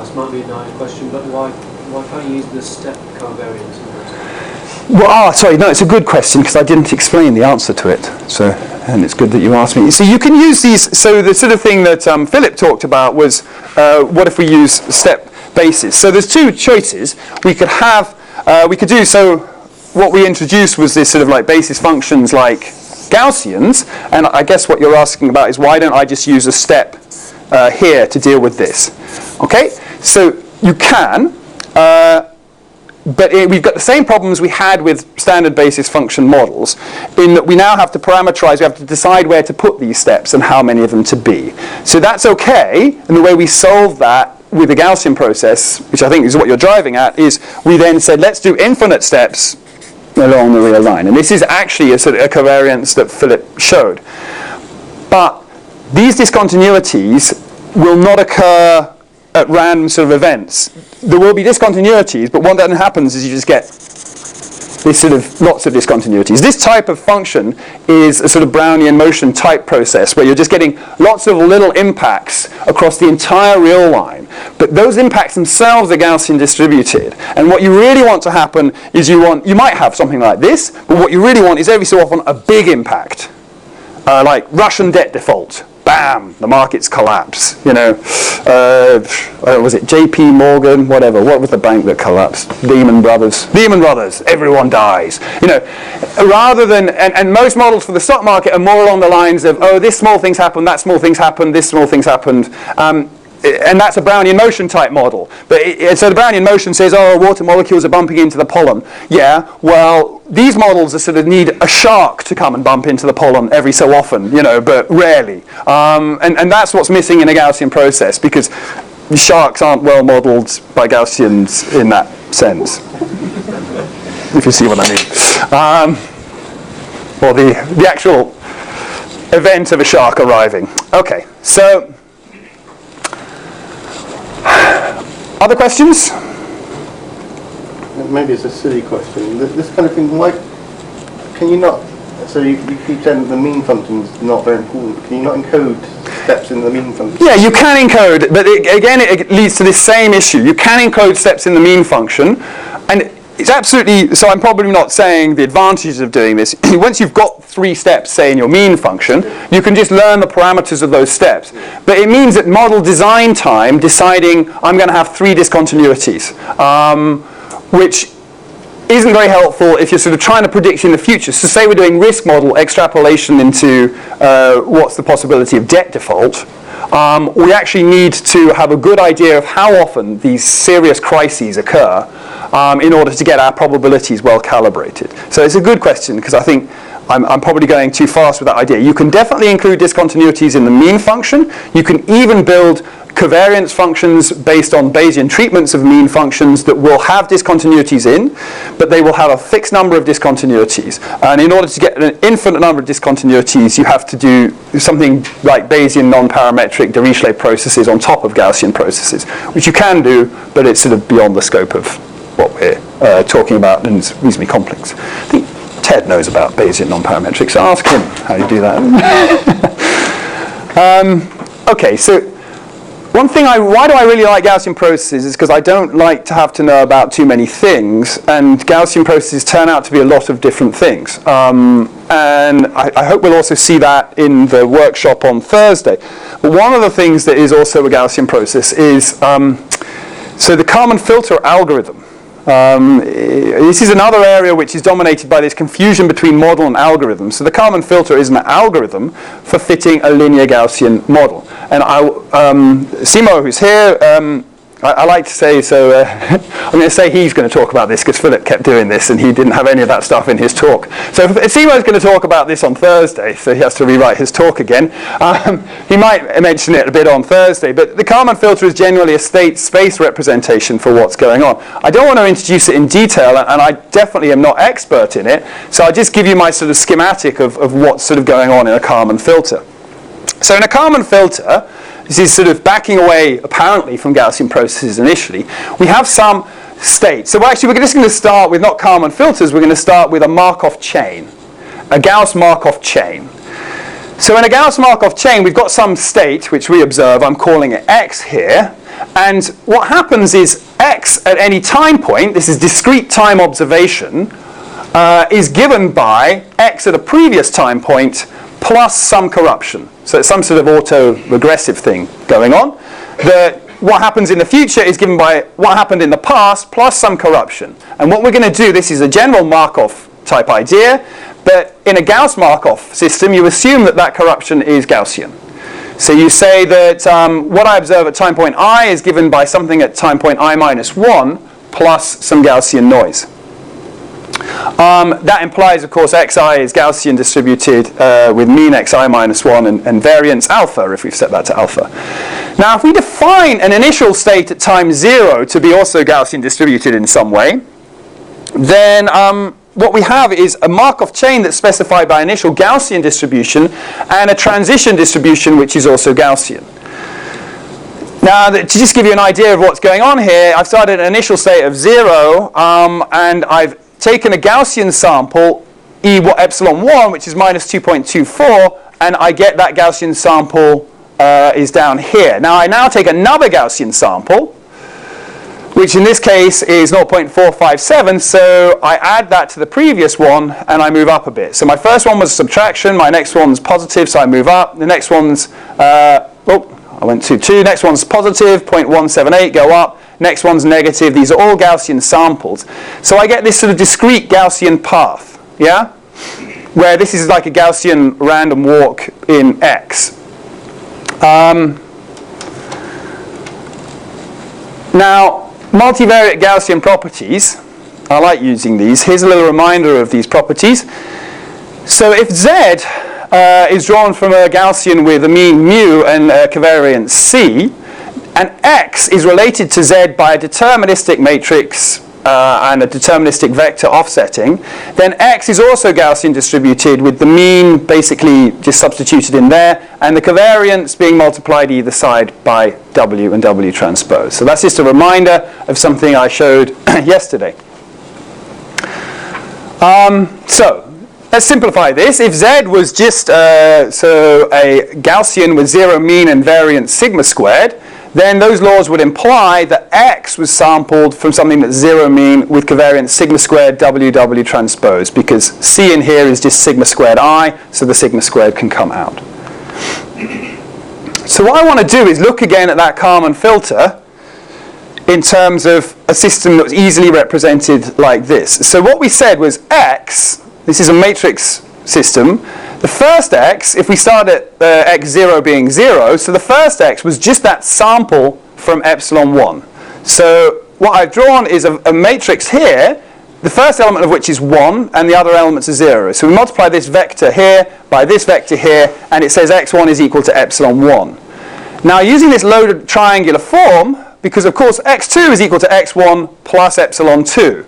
This might be a naive question, but why can't you use the step covariance? Well, sorry, no, it's a good question because I didn't explain the answer to it. So, and it's good that you asked me. So you can use these. So the sort of thing that Philip talked about was, what if we use step basis? So there's two choices. We could do. So what we introduced was this sort of like basis functions like Gaussians, and I guess what you're asking about is why don't I just use a step here to deal with this? Okay, so you can, but we've got the same problems we had with standard basis function models in that we now have to parameterize, we have to decide where to put these steps and how many of them to be. So that's okay, and the way we solve that with the Gaussian process, which I think is what you're driving at, is we then said let's do infinite steps along the real line. And this is actually a sort of a covariance that Philip showed. But these discontinuities will not occur at random sort of events. There will be discontinuities, but what then happens is you just get this sort of lots of discontinuities. This type of function is a sort of Brownian motion type process where you're just getting lots of little impacts across the entire real line. But those impacts themselves are Gaussian distributed. And what you really want to happen is you might have something like this, but what you really want is every so often a big impact. Like Russian debt default. Bam! The markets collapse. Was it J.P. Morgan? Whatever. What was the bank that collapsed? Lehman Brothers. Lehman Brothers. Everyone dies. Rather than and most models for the stock market are more along the lines of this small things happened, that small things happened, this small things happened. And that's a Brownian motion type model. But so the Brownian motion says, water molecules are bumping into the pollen. Yeah, well, these models sort of need a shark to come and bump into the pollen every so often, but rarely. And that's what's missing in a Gaussian process, because the sharks aren't well modeled by Gaussians in that sense. If you see what I mean. Or the actual event of a shark arriving. Okay, so other questions? Maybe it's a silly question. This kind of thing, why can you not? So you keep saying that the mean function is not very important. Can you not encode steps in the mean function? Yeah, you can encode, but again, it leads to this same issue. You can encode steps in the mean function, and it's absolutely. So I'm probably not saying the advantages of doing this. Once you've got 3 steps, say in your mean function, you can just learn the parameters of those steps. But it means that model design time, deciding I'm going to have 3 discontinuities, which isn't very helpful if you're sort of trying to predict in the future. So say we're doing risk model extrapolation into what's the possibility of debt default. We actually need to have a good idea of how often these serious crises occur in order to get our probabilities well calibrated. So it's a good question, because I think I'm probably going too fast with that idea. You can definitely include discontinuities in the mean function. You can even build covariance functions based on Bayesian treatments of mean functions that will have discontinuities in, but they will have a fixed number of discontinuities. And in order to get an infinite number of discontinuities, you have to do something like Bayesian non-parametric Dirichlet processes on top of Gaussian processes, which you can do, but it's sort of beyond the scope of what we're talking about, and it's reasonably complex. I think Ted knows about Bayesian non-parametric, so ask him how you do that. Okay, so one thing, why do I really like Gaussian processes is because I don't like to have to know about too many things, and Gaussian processes turn out to be a lot of different things. And I hope we'll also see that in the workshop on Thursday. But one of the things that is also a Gaussian process is, so the Kalman filter algorithm. This is another area which is dominated by this confusion between model and algorithm. So the Kalman filter is an algorithm for fitting a linear Gaussian model. And Simo, who's here, I like to say, so I'm going to say he's going to talk about this because Philip kept doing this and he didn't have any of that stuff in his talk. So Simo's going to talk about this on Thursday, so he has to rewrite his talk again. He might mention it a bit on Thursday, but the Kalman filter is generally a state space representation for what's going on. I don't want to introduce it in detail, and I definitely am not expert in it, so I'll just give you my sort of schematic of what's sort of going on in a Kalman filter. So in a Kalman filter, this is sort of backing away, apparently, from Gaussian processes initially. We have some state. So actually, we're just going to start with not Kalman filters. We're going to start with a Markov chain, a Gauss Markov chain. So in a Gauss Markov chain, we've got some state, which we observe. I'm calling it x here. And what happens is x at any time point, this is discrete time observation, is given by x at a previous time point plus some corruption. So it's some sort of auto-regressive thing going on. What happens in the future is given by what happened in the past plus some corruption. And what we're going to do, this is a general Markov type idea, but in a Gauss Markov system, you assume that that corruption is Gaussian. So you say that what I observe at time point I is given by something at time point I minus 1 plus some Gaussian noise. That implies, of course, xi is Gaussian distributed with mean xi minus 1 and variance alpha, if we've set that to alpha. Now, if we define an initial state at time 0 to be also Gaussian distributed in some way, then what we have is a Markov chain that's specified by initial Gaussian distribution and a transition distribution which is also Gaussian. Now, to just give you an idea of what's going on here, I've started an initial state of 0, and I've taken a Gaussian sample, epsilon 1, which is minus 2.24, and I get that Gaussian sample is down here. Now, I now take another Gaussian sample, which in this case is 0.457, so I add that to the previous one, and I move up a bit. So my first one was subtraction, my next one's positive, so I move up. The next one's, I went to 2. Next one's positive, 0.178, go up. Next one's negative. These are all Gaussian samples. So I get this sort of discrete Gaussian path, yeah? Where this is like a Gaussian random walk in X. Now, multivariate Gaussian properties, I like using these. Here's a little reminder of these properties. So if Z is drawn from a Gaussian with a mean mu and a covariance C, and X is related to Z by a deterministic matrix and a deterministic vector offsetting, then X is also Gaussian distributed with the mean basically just substituted in there, and the covariance being multiplied either side by W and W transpose. So that's just a reminder of something I showed yesterday. So let's simplify this. If Z was just a Gaussian with 0 mean and variance sigma squared, then those laws would imply that X was sampled from something that's 0 mean with covariance sigma squared W transpose, because C in here is just sigma squared I, so the sigma squared can come out. So what I want to do is look again at that Kalman filter in terms of a system that was easily represented like this. So what we said was X, this is a matrix system. The first x, if we start at x0 being 0, so the first x was just that sample from epsilon 1. So what I've drawn is a matrix here, the first element of which is 1, and the other elements are 0. So we multiply this vector here by this vector here, and it says x1 is equal to epsilon 1. Now using this loaded triangular form, because of course x2 is equal to x1 plus epsilon 2.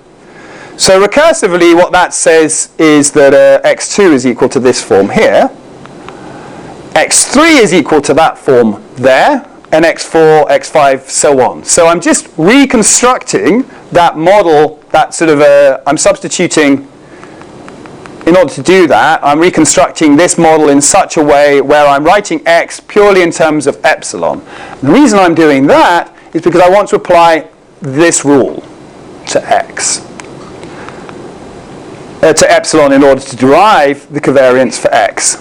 So recursively, what that says is that x2 is equal to this form here, x3 is equal to that form there, and x4, x5, so on. So I'm just reconstructing that model, that sort of, I'm substituting, in order to do that, I'm reconstructing this model in such a way where I'm writing x purely in terms of epsilon. And the reason I'm doing that is because I want to apply this rule to x. To epsilon in order to derive the covariance for x.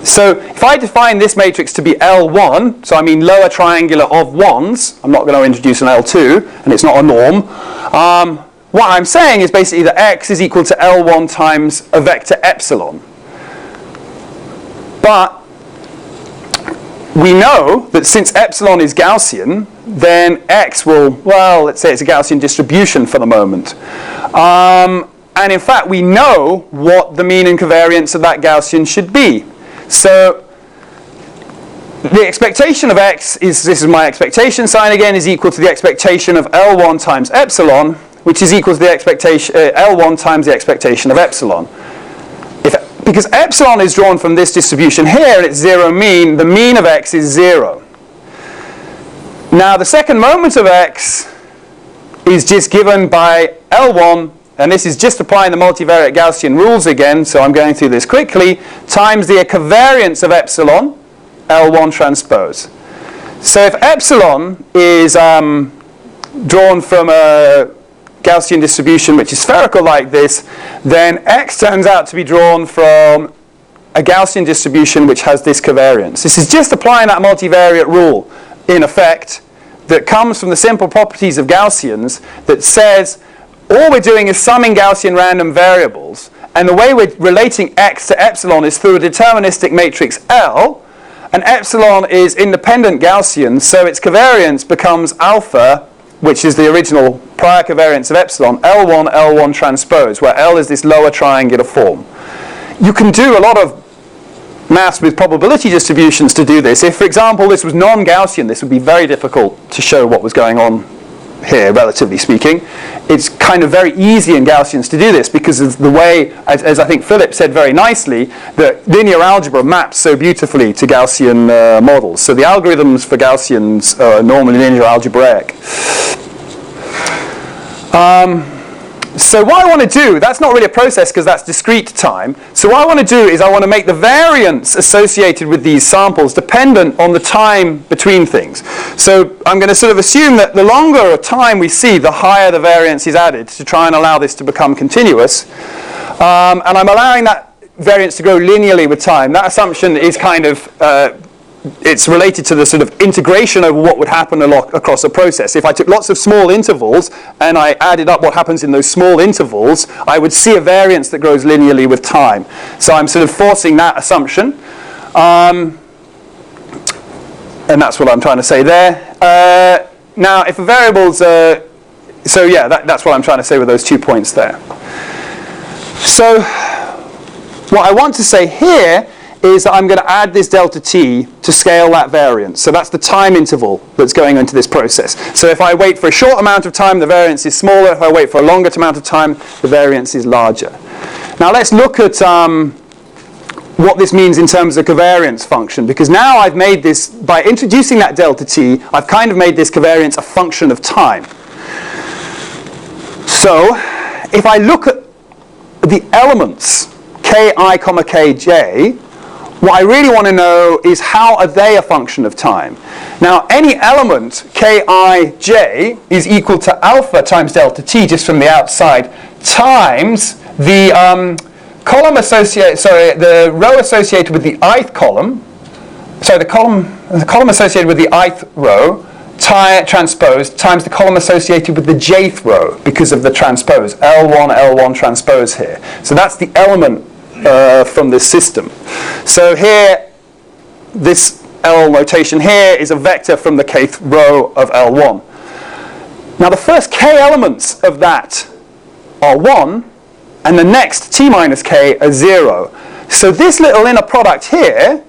So if I define this matrix to be L1, so I mean lower triangular of 1s, I'm not going to introduce an L2, and it's not a norm. What I'm saying is basically that x is equal to L1 times a vector epsilon. But we know that since epsilon is Gaussian, then x will, well, let's say it's a Gaussian distribution for the moment. And in fact, we know what the mean and covariance of that Gaussian should be. So the expectation of x is, this is my expectation sign again, is equal to the expectation of L1 times epsilon, which is equal to the expectation, L1 times the expectation of epsilon. Because epsilon is drawn from this distribution here, and it's 0 mean, the mean of x is 0. Now the second moment of x is just given by L1, and this is just applying the multivariate Gaussian rules again, so I'm going through this quickly, times the covariance of epsilon, L1 transpose. So if epsilon is drawn from a Gaussian distribution which is spherical like this, then x turns out to be drawn from a Gaussian distribution which has this covariance. This is just applying that multivariate rule, in effect, that comes from the simple properties of Gaussians that says all we're doing is summing Gaussian random variables, and the way we're relating x to epsilon is through a deterministic matrix L, and epsilon is independent Gaussian, so its covariance becomes alpha, which is the original prior covariance of epsilon, L1, L1 transpose, where L is this lower triangular form. You can do a lot of maths with probability distributions to do this. If, for example, this was non-Gaussian, this would be very difficult to show what was going on here, relatively speaking. It's kind of very easy in Gaussians to do this because of the way, as I think Philip said very nicely, that linear algebra maps so beautifully to Gaussian models. So the algorithms for Gaussians are normally linear algebraic. So what I want to do, that's not really a process because that's discrete time. So what I want to do is I want to make the variance associated with these samples dependent on the time between things. So I'm going to sort of assume that the longer a time we see, the higher the variance is added to try and allow this to become continuous. And I'm allowing that variance to grow linearly with time. That assumption is kind of it's related to the sort of integration over what would happen across a process. If I took lots of small intervals and I added up what happens in those small intervals, I would see a variance that grows linearly with time. So I'm sort of forcing that assumption. And that's what I'm trying to say there. Now, if a variable's... so yeah, that's what I'm trying to say with those 2 points there. So what I want to say here is that I'm going to add this delta t to scale that variance. So that's the time interval that's going into this process. So if I wait for a short amount of time, the variance is smaller. If I wait for a longer amount of time, the variance is larger. Now let's look at what this means in terms of covariance function, because now I've made this, by introducing that delta t, I've kind of made this covariance a function of time. So if I look at the elements ki, kj, what I really want to know is how are they a function of time. Now any element kij is equal to alpha times delta t just from the outside times the column associated, sorry, the row associated with the ith column, sorry, the column associated with the ith row transpose times the column associated with the jth row because of the transpose, L1 transpose here. So that's the element from this system. So here, this L notation here is a vector from the kth row of L1. Now the first k elements of that are 1, and the next t minus k are 0. So this little inner product here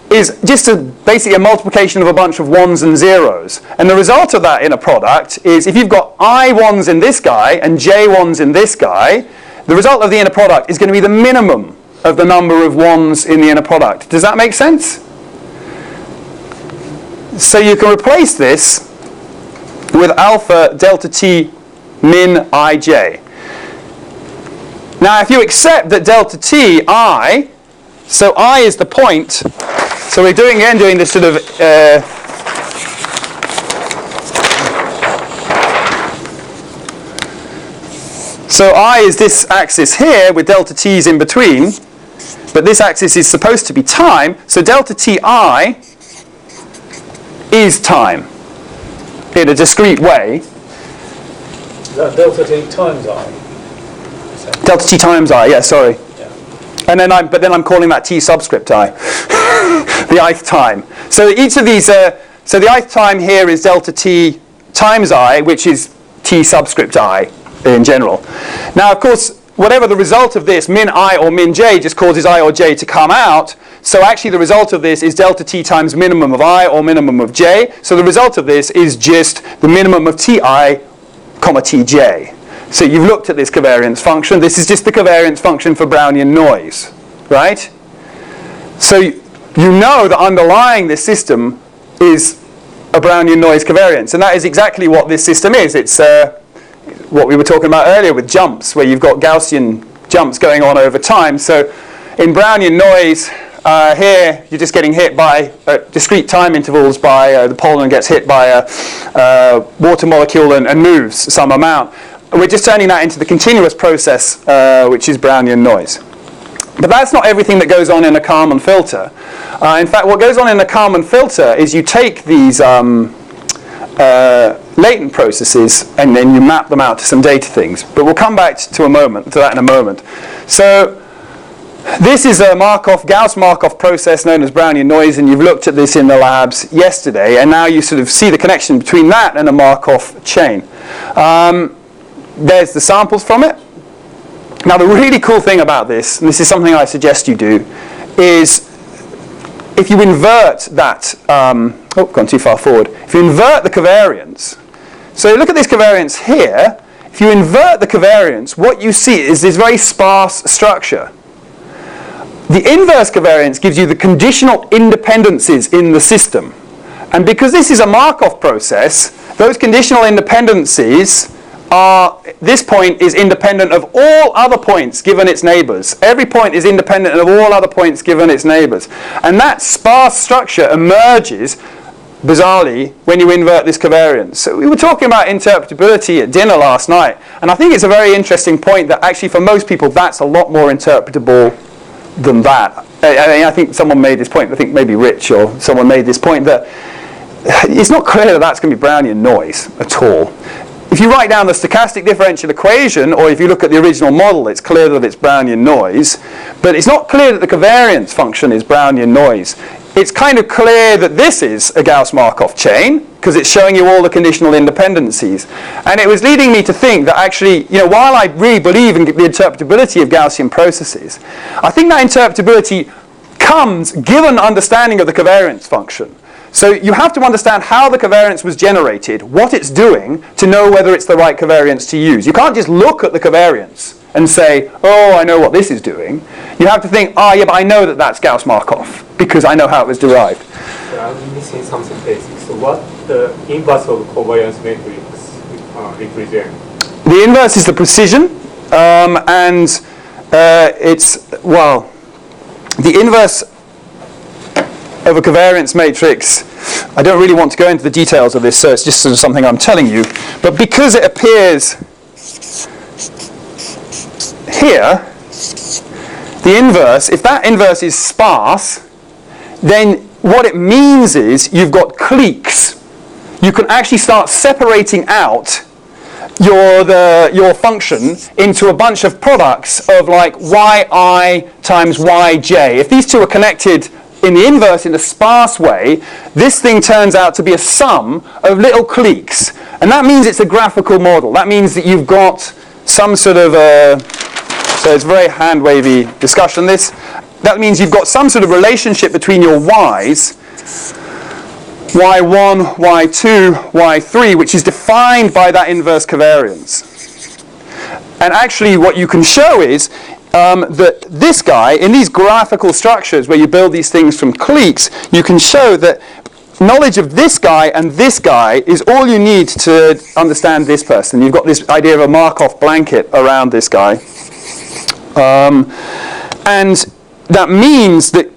is just basically a multiplication of a bunch of 1s and 0s. And the result of that inner product is if you've got I 1s in this guy and j 1s in this guy, the result of the inner product is going to be the minimum of the number of 1s in the inner product. Does that make sense? So you can replace this with alpha delta t min ij. Now if you accept that delta t, I, so I is the point, so we're doing this sort of so I is this axis here with delta t's in between, but this axis is supposed to be time, so delta ti is time in a discrete way. Is that delta t times I? Delta t times I, yeah, sorry. Yeah. And then I'm calling that t subscript I, the ith time. So each of these, So the ith time here is delta t times I, which is t subscript I in general. Now, of course, whatever the result of this, min I or min j, just causes I or j to come out. So actually the result of this is delta t times minimum of I or minimum of j. So the result of this is just the minimum of ti, comma tj. So you've looked at this covariance function. This is just the covariance function for Brownian noise, right? So you know that underlying this system is a Brownian noise covariance. And that is exactly what this system is. It's what we were talking about earlier with jumps, where you've got Gaussian jumps going on over time. So in Brownian noise, here you're just getting hit by discrete time intervals by the pollen gets hit by a water molecule and moves some amount. We're just turning that into the continuous process, which is Brownian noise. But that's not everything that goes on in a Kalman filter. In fact, what goes on in a Kalman filter is you take these latent processes and then you map them out to some data things. But we'll come back to that in a moment. So this is a Gauss Markov process known as Brownian noise, and you've looked at this in the labs yesterday, and now you sort of see the connection between that and a Markov chain. There's the samples from it. Now the really cool thing about this, and this is something I suggest you do, is if you invert that, gone too far forward. If you invert the covariance, so look at this covariance here. If you invert the covariance, what you see is this very sparse structure. The inverse covariance gives you the conditional independencies in the system. And because this is a Markov process, those conditional independencies this point is independent of all other points given its neighbors. Every point is independent of all other points given its neighbors. And that sparse structure emerges, bizarrely, when you invert this covariance. So we were talking about interpretability at dinner last night, and I think it's a very interesting point that actually for most people that's a lot more interpretable than that. I think someone made this point, I think maybe Rich or someone made this point, that it's not clear that that's going to be Brownian noise at all. If you write down the stochastic differential equation, or if you look at the original model, it's clear that it's Brownian noise. But it's not clear that the covariance function is Brownian noise. It's kind of clear that this is a Gauss-Markov chain, because it's showing you all the conditional independencies. And it was leading me to think that actually, while I really believe in the interpretability of Gaussian processes, I think that interpretability comes given understanding of the covariance function. So you have to understand how the covariance was generated, what it's doing, to know whether it's the right covariance to use. You can't just look at the covariance and say, oh, I know what this is doing. You have to think, yeah, but I know that that's Gauss-Markov, because I know how it was derived. I'm missing something basic. So what the inverse of covariance matrix represent? The inverse is the precision, and the inverse of a covariance matrix, I don't really want to go into the details of this, so it's just sort of something I'm telling you. But because it appears here, the inverse, if that inverse is sparse, then what it means is you've got cliques. You can actually start separating out your function into a bunch of products of like yi times yj. If these two are connected in the inverse in a sparse way, this thing turns out to be a sum of little cliques. And that means it's a graphical model. That means that you've got some sort of so it's a very hand-wavy discussion, this. That means you've got some sort of relationship between your y's, y1, y2, y3, which is defined by that inverse covariance. And actually what you can show is that this guy, in these graphical structures where you build these things from cliques, you can show that knowledge of this guy and this guy is all you need to understand this person. You've got this idea of a Markov blanket around this guy. And that means that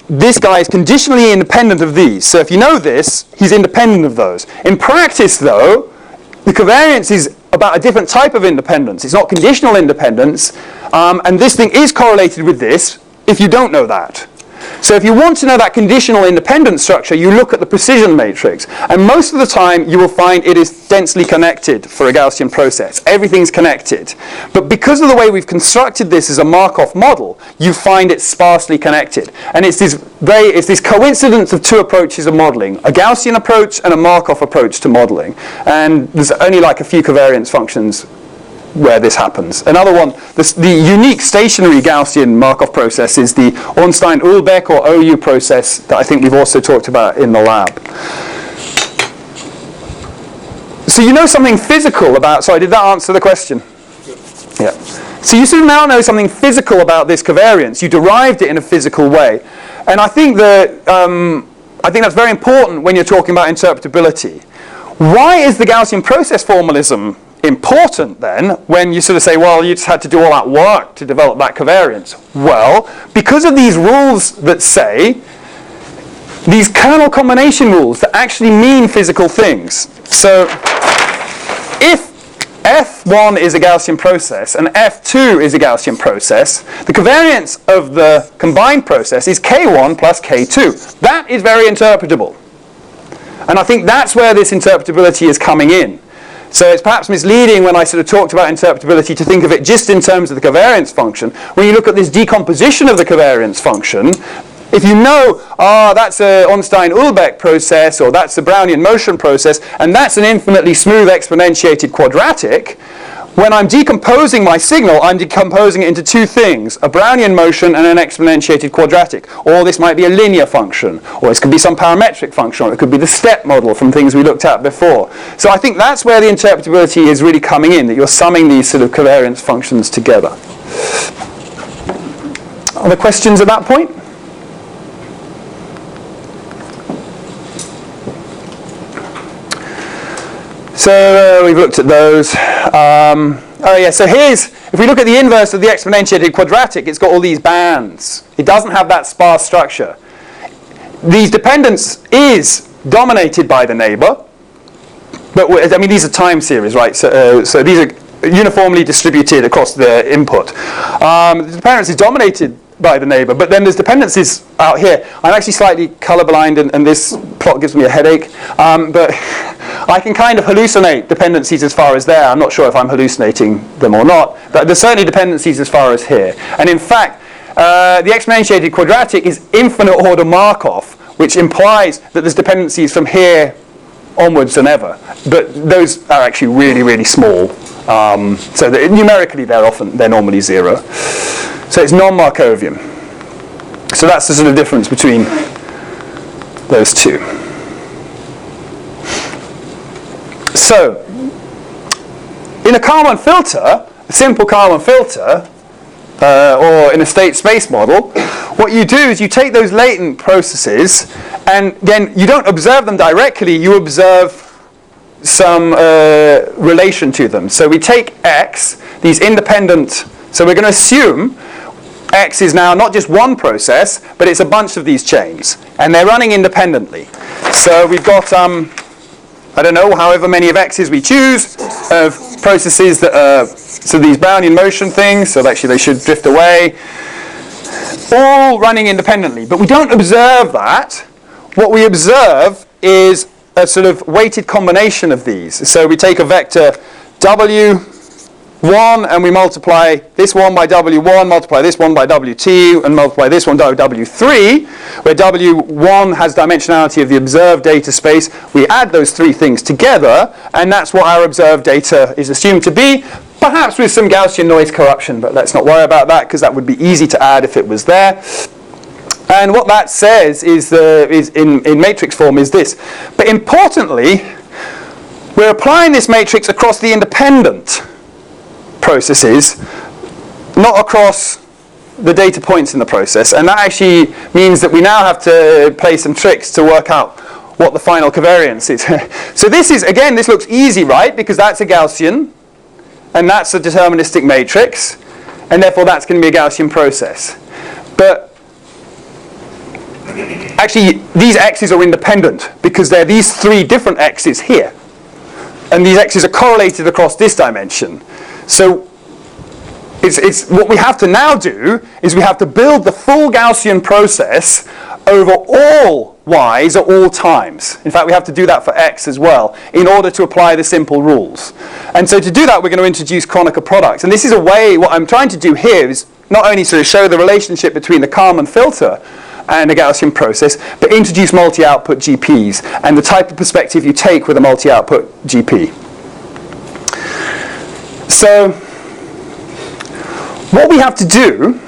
this guy is conditionally independent of these. So if you know this, he's independent of those. In practice, though, the covariance is about a different type of independence. It's not conditional independence. And this thing is correlated with this if you don't know that. So if you want to know that conditional independent structure, you look at the precision matrix. And most of the time, you will find it is densely connected for a Gaussian process. Everything's connected. But because of the way we've constructed this as a Markov model, you find it sparsely connected. And it's this coincidence of two approaches of modeling, a Gaussian approach and a Markov approach to modeling. And there's only like a few covariance functions where this happens. Another one, the unique stationary Gaussian Markov process is the Ornstein-Uhlebeck or OU process that I think we've also talked about in the lab. So you know something physical about, sorry, did that answer the question? Yeah. So you sort of now know something physical about this covariance. You derived it in a physical way. And I think that that's very important when you're talking about interpretability. Why is the Gaussian process formalism important then when you sort of say, well, you just had to do all that work to develop that covariance? Well, because of these rules that say, these kernel combination rules that actually mean physical things. So if F1 is a Gaussian process and F2 is a Gaussian process, the covariance of the combined process is K1 plus K2. That is very interpretable. And I think that's where this interpretability is coming in. So it's perhaps misleading when I sort of talked about interpretability to think of it just in terms of the covariance function. When you look at this decomposition of the covariance function, if you know, that's an Ornstein-Uhlebeck process, or that's a Brownian motion process, and that's an infinitely smooth exponentiated quadratic, when I'm decomposing my signal, I'm decomposing it into two things, a Brownian motion and an exponentiated quadratic. Or this might be a linear function, or this could be some parametric function, or it could be the step model from things we looked at before. So I think that's where the interpretability is really coming in, that you're summing these sort of covariance functions together. Other questions at that point? So we've looked at those. So if we look at the inverse of the exponentiated quadratic, it's got all these bands. It doesn't have that sparse structure. These dependence is dominated by the neighbor, but I mean these are time series, right? So these are uniformly distributed across the input. The dependence is dominated by the neighbor, but then there's dependencies out here. I'm actually slightly colorblind, and this plot gives me a headache, but I can kind of hallucinate dependencies as far as there. I'm not sure if I'm hallucinating them or not, but there's certainly dependencies as far as here. And in fact, the exponentiated quadratic is infinite order Markov, which implies that there's dependencies from here onwards and ever. But those are actually really, really small. So that numerically they're normally 0. So it's non-Markovian. So that's the sort of difference between those two. So in a Kalman filter, a simple Kalman filter, or in a state space model, what you do is you take those latent processes, and then you don't observe them directly, you observe some relation to them. So we take X, these independent, so we're going to assume X is now not just one process, but it's a bunch of these chains, and they're running independently. So we've got, I don't know, however many of X's we choose, of processes that are, so these Brownian motion things, so actually they should drift away, all running independently. But we don't observe that. What we observe is a sort of weighted combination of these. So we take a vector W1 and we multiply this one by W1, multiply this one by W2, and multiply this one by W3, where W1 has dimensionality of the observed data space. We add those three things together, and that's what our observed data is assumed to be, perhaps with some Gaussian noise corruption, but let's not worry about that because that would be easy to add if it was there. And what that says is in matrix form is this. But importantly, we're applying this matrix across the independent processes, not across the data points in the process. And that actually means that we now have to play some tricks to work out what the final covariance is. So this is, again, this looks easy, right? Because that's a Gaussian, and that's a deterministic matrix, and therefore that's going to be a Gaussian process. But actually, these x's are independent because there are these three different x's here. And these x's are correlated across this dimension. So It's what we have to now do is we have to build the full Gaussian process over all y's at all times. In fact, we have to do that for x as well in order to apply the simple rules. And so to do that, we're going to introduce Kronecker products. And this is a way, what I'm trying to do here is not only sort of show the relationship between the Kalman filter and a Gaussian process, but introduce multi-output GPs and the type of perspective you take with a multi-output GP. So what we have to do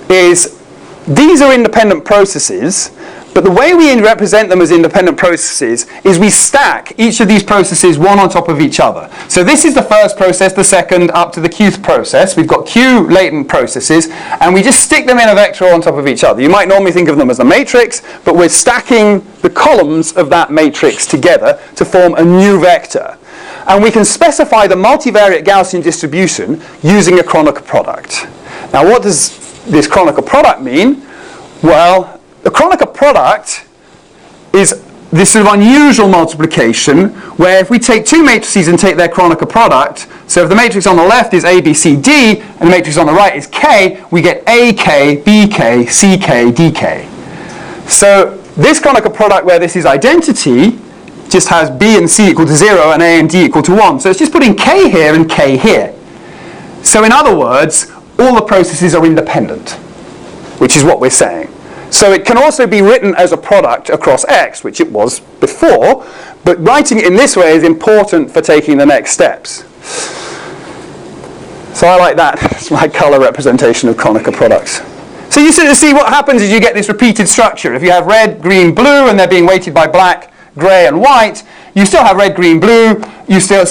is, these are independent processes, but the way we represent them as independent processes is we stack each of these processes one on top of each other. So this is the first process, the second, up to the qth process. We've got q latent processes, and we just stick them in a vector on top of each other. You might normally think of them as a matrix, but we're stacking the columns of that matrix together to form a new vector. And we can specify the multivariate Gaussian distribution using a Kronecker product. Now, what does this Kronecker product mean? Well, the Kronecker product is this sort of unusual multiplication where if we take two matrices and take their Kronecker product, so if the matrix on the left is A, B, C, D, and the matrix on the right is K, we get AK, BK, CK, DK. So this Kronecker product where this is identity just has B and C equal to 0 and A and D equal to 1. So it's just putting K here and K here. So in other words, all the processes are independent, which is what we're saying. So it can also be written as a product across X, which it was before, but writing it in this way is important for taking the next steps. So I like that. It's my color representation of Kronecker products. So you sort of see what happens is you get this repeated structure. If you have red, green, blue, and they're being weighted by black, grey, and white, you still have red, green, blue. So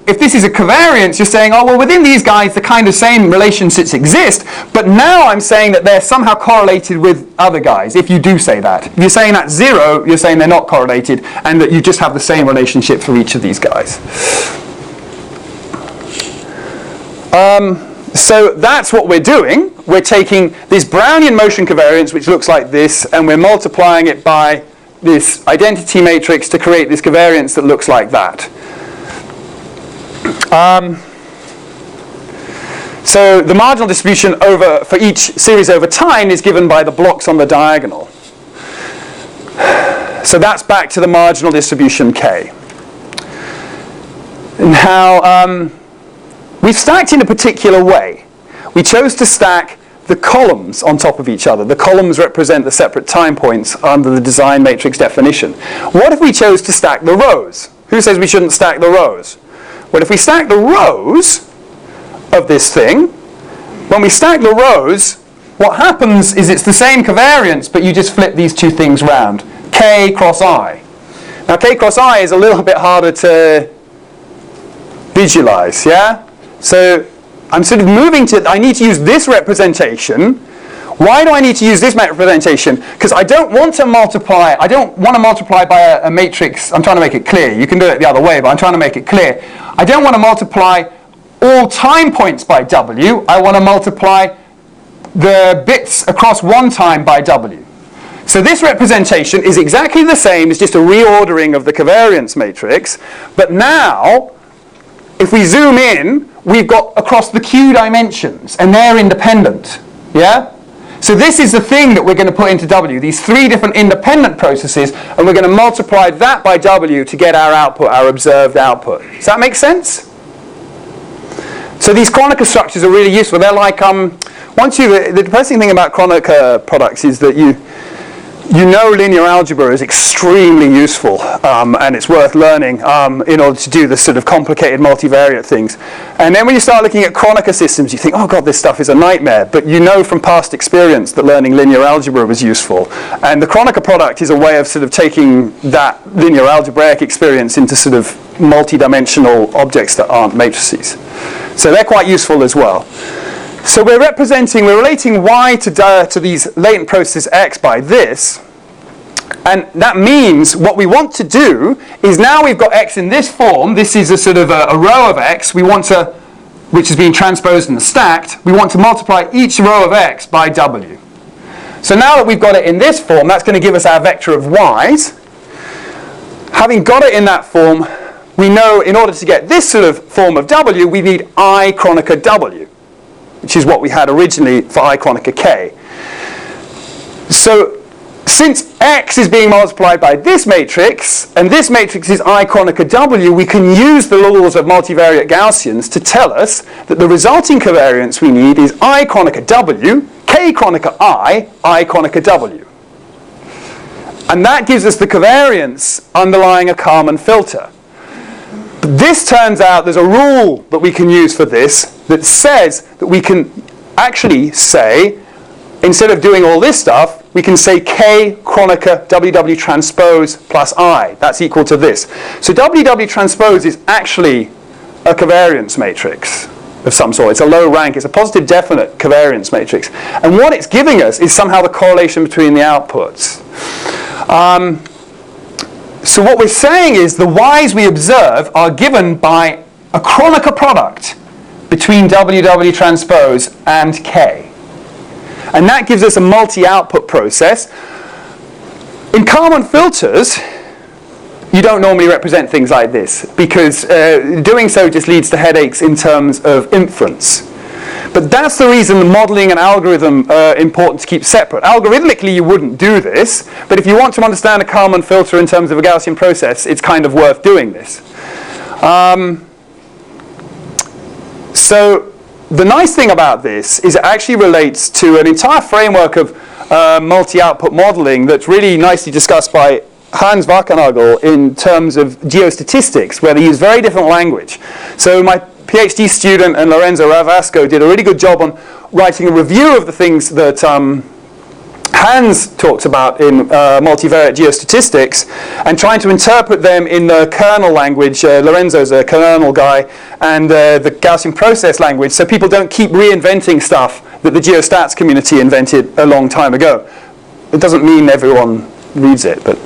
if this is a covariance, you're saying, oh, well, within these guys, the kind of same relationships exist. But now I'm saying that they're somehow correlated with other guys, if you do say that. If you're saying that's 0, you're saying they're not correlated, and that you just have the same relationship for each of these guys. So that's what we're doing. We're taking this Brownian motion covariance, which looks like this, and we're multiplying it by this identity matrix to create this covariance that looks like that. So the marginal distribution for each series over time is given by the blocks on the diagonal. So that's back to the marginal distribution K. Now, we've stacked in a particular way. We chose to stack the columns on top of each other. The columns represent the separate time points under the design matrix definition. What if we chose to stack the rows? Who says we shouldn't stack the rows? Well, if we stack the rows of this thing, when we stack the rows, what happens is it's the same covariance, but you just flip these two things round. K cross I. Now, K cross I is a little bit harder to visualize, yeah? So I'm sort of moving to, I need to use this representation. Why do I need to use this representation? Because I don't want to multiply by a matrix. I'm trying to make it clear. You can do it the other way, but I'm trying to make it clear. I don't want to multiply all time points by W. I want to multiply the bits across one time by W. So this representation is exactly the same. It's just a reordering of the covariance matrix. But now, if we zoom in, we've got across the q dimensions, and they're independent. Yeah? So this is the thing that we're going to put into W, these three different independent processes, and we're going to multiply that by W to get our output, our observed output. Does that make sense? So these Kronecker structures are really useful. They're like, the depressing thing about Kronecker products is that you know linear algebra is extremely useful, and it's worth learning in order to do the sort of complicated multivariate things. And then when you start looking at Kronecker systems, you think, oh god, this stuff is a nightmare. But you know from past experience that learning linear algebra was useful. And the Kronecker product is a way of sort of taking that linear algebraic experience into sort of multi-dimensional objects that aren't matrices. So they're quite useful as well. So we're relating y to these latent processes x by this. And that means what we want to do is now we've got x in this form. This is a sort of a row of x. Which is being transposed and stacked. We want to multiply each row of x by w. So now that we've got it in this form, that's going to give us our vector of y's. Having got it in that form, we know in order to get this sort of form of w, we need I Kronecker w. which is what we had originally for I Kronecker K. So since X is being multiplied by this matrix, and this matrix is I Kronecker W, we can use the laws of multivariate Gaussians to tell us that the resulting covariance we need is I Kronecker W, K Kronecker I Kronecker W. And that gives us the covariance underlying a Kalman filter. But this turns out there's a rule that we can use for this that says that we can actually say, instead of doing all this stuff, we can say K Kronecker WW transpose plus I. That's equal to this. So WW transpose is actually a covariance matrix of some sort. It's a low rank. It's a positive definite covariance matrix. And what it's giving us is somehow the correlation between the outputs. So what we're saying is the y's we observe are given by a Kronecker product between WW transpose and K. And that gives us a multi-output process. In Kalman filters, you don't normally represent things like this, because doing so just leads to headaches in terms of inference. But that's the reason the modeling and algorithm are important to keep separate. Algorithmically, you wouldn't do this, but if you want to understand a Kalman filter in terms of a Gaussian process, it's kind of worth doing this. So the nice thing about this is it actually relates to an entire framework of multi-output modeling that's really nicely discussed by Hans Wackernagel in terms of geostatistics, where they use very different language. So my PhD student and Lorenzo Ravasco did a really good job on writing a review of the things that Hans talks about in multivariate geostatistics and trying to interpret them in the kernel language. Lorenzo's a kernel guy, and the Gaussian process language, so people don't keep reinventing stuff that the geostats community invented a long time ago. It doesn't mean everyone reads it, but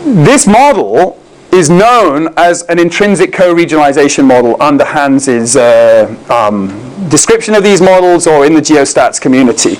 this model is known as an intrinsic co-regionalization model under Hans's description of these models or in the geostats community.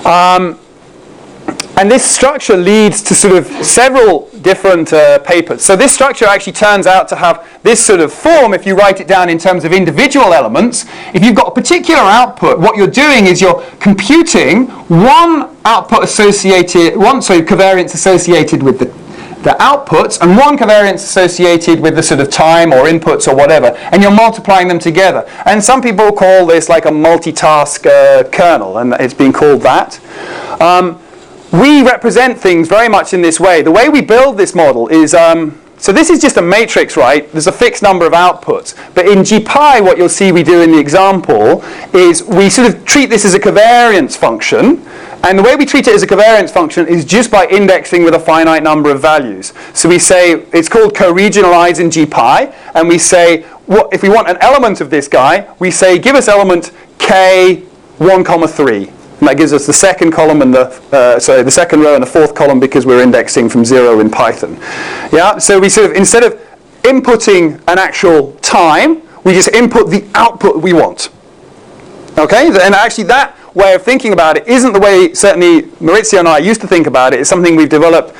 And this structure leads to sort of several different papers. So this structure actually turns out to have this sort of form if you write it down in terms of individual elements. If you've got a particular output, what you're doing is you're computing one output associated, covariance associated with the outputs and one covariance associated with the sort of time or inputs or whatever, and you're multiplying them together. And some people call this like a multitask kernel, and it's been called that. We represent things very much in this way. The way we build this model is, so this is just a matrix, right? There's a fixed number of outputs. But in GPy, what you'll see we do in the example is we sort of treat this as a covariance function. And the way we treat it as a covariance function is just by indexing with a finite number of values. So we say, it's called co-regionalize in GPy, and we say, if we want an element of this guy, we say, give us element k 1, 3. And that gives us the second column and the second row and the fourth column because we're indexing from 0 in Python. Yeah, so we sort of, instead of inputting an actual time, we just input the output we want. Okay, and actually that way of thinking about it isn't the way certainly Maurizio and I used to think about it. It's something we've developed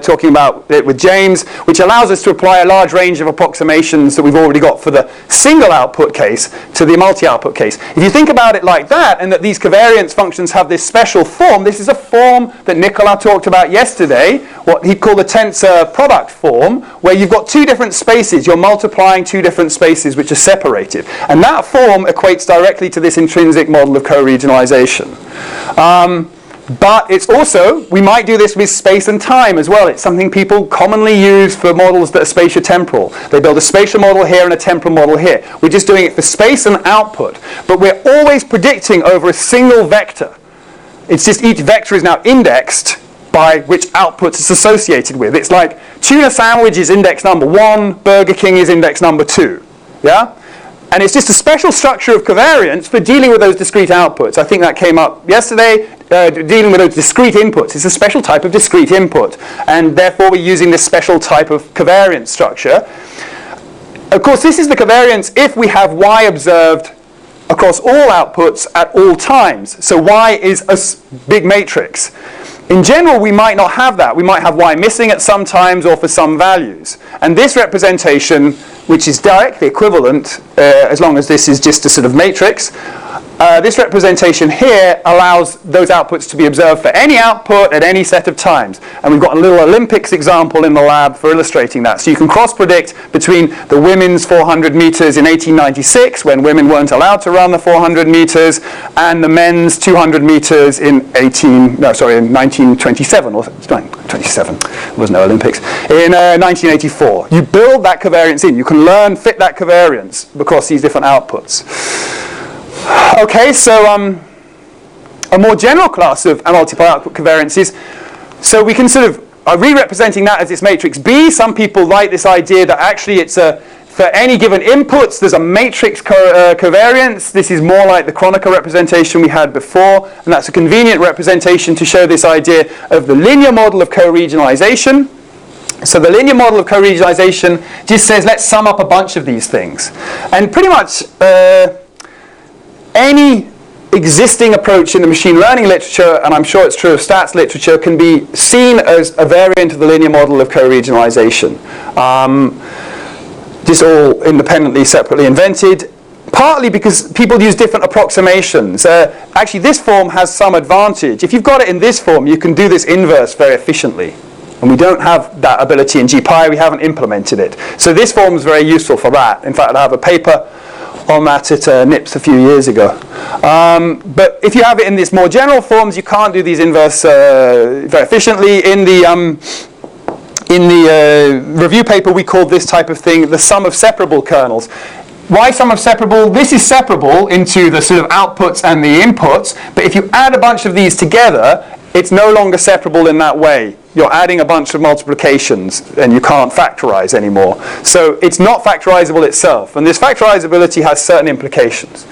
talking about it with James, which allows us to apply a large range of approximations that we've already got for the single output case to the multi-output case. If you think about it like that, and that these covariance functions have this special form, this is a form that Nicola talked about yesterday, what he'd call the tensor product form, where you've got two different spaces, you're multiplying two different spaces which are separated. And that form equates directly to this intrinsic model of co-regionalization. But it's also, we might do this with space and time as well. It's something people commonly use for models that are spatiotemporal. They build a spatial model here and a temporal model here. We're just doing it for space and output. But we're always predicting over a single vector. It's just each vector is now indexed by which output it's associated with. It's like tuna sandwich is index number 1, Burger King is index number 2. Yeah? And it's just a special structure of covariance for dealing with those discrete outputs. I think that came up yesterday, dealing with those discrete inputs. It's a special type of discrete input. And therefore, we're using this special type of covariance structure. Of course, this is the covariance if we have y observed across all outputs at all times. So y is a big matrix. In general, we might not have that. We might have y missing at some times or for some values. And this representation which is directly equivalent as long as this is just a sort of matrix. This representation here allows those outputs to be observed for any output at any set of times. And we've got a little Olympics example in the lab for illustrating that. So you can cross-predict between the women's 400 meters in 1896, when women weren't allowed to run the 400 meters, and the men's 200 meters in 1927, or 27, there was no Olympics, in 1984. You build that covariance in. You can fit that covariance across these different outputs. Okay, so a more general class of multiple output covariances. So we can sort of re-representing that as this matrix B. Some people like this idea that actually it's for any given inputs there's a matrix covariance. This is more like the Kronecker representation we had before, and that's a convenient representation to show this idea of the linear model of co-regionalization. So the linear model of co-regionalization just says let's sum up a bunch of these things, and pretty much any existing approach in the machine learning literature, and I'm sure it's true of stats literature, can be seen as a variant of the linear model of co-regionalization. Just all independently, separately invented, partly because people use different approximations. Actually, this form has some advantage. If you've got it in this form, you can do this inverse very efficiently. And we don't have that ability in GPy. We haven't implemented it. So this form is very useful for that. In fact, I have a paper on that at NIPS a few years ago. But if you have it in these more general forms, you can't do these inverse very efficiently. In the review paper, we called this type of thing the sum of separable kernels. Why sum of separable? This is separable into the sort of outputs and the inputs. But if you add a bunch of these together, it's no longer separable in that way. You're adding a bunch of multiplications and you can't factorize anymore. So it's not factorizable itself. And this factorizability has certain implications.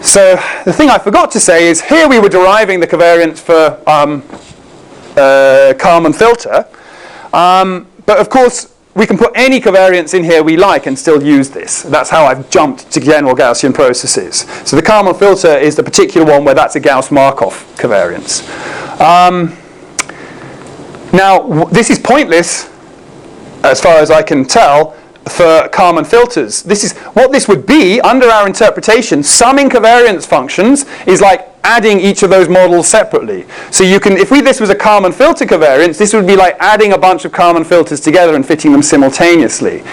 So the thing I forgot to say is here we were deriving the covariance for Kalman filter. But of course, we can put any covariance in here we like and still use this. That's how I've jumped to general Gaussian processes. So the Kalman filter is the particular one where that's a Gauss-Markov covariance. Now, this is pointless, as far as I can tell, for Kalman filters. This is what this would be under our interpretation. Summing covariance functions is like adding each of those models separately. So you can, if this was a Kalman filter covariance, this would be like adding a bunch of Kalman filters together and fitting them simultaneously.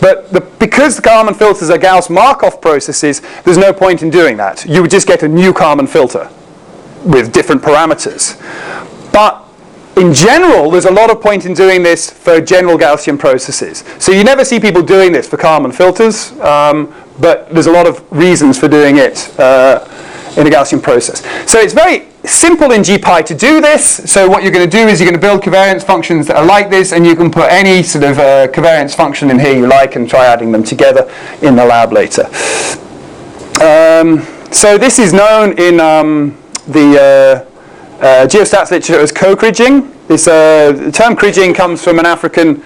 But because the Kalman filters are Gauss-Markov processes, there's no point in doing that. You would just get a new Kalman filter with different parameters. But in general, there's a lot of point in doing this for general Gaussian processes. So you never see people doing this for Kalman filters, but there's a lot of reasons for doing it in a Gaussian process. So it's very simple in GPy to do this. So what you're going to do is you're going to build covariance functions that are like this, and you can put any sort of covariance function in here you like and try adding them together in the lab later. So this is known in the geostats literature as co-cridging. This term cridging comes from an African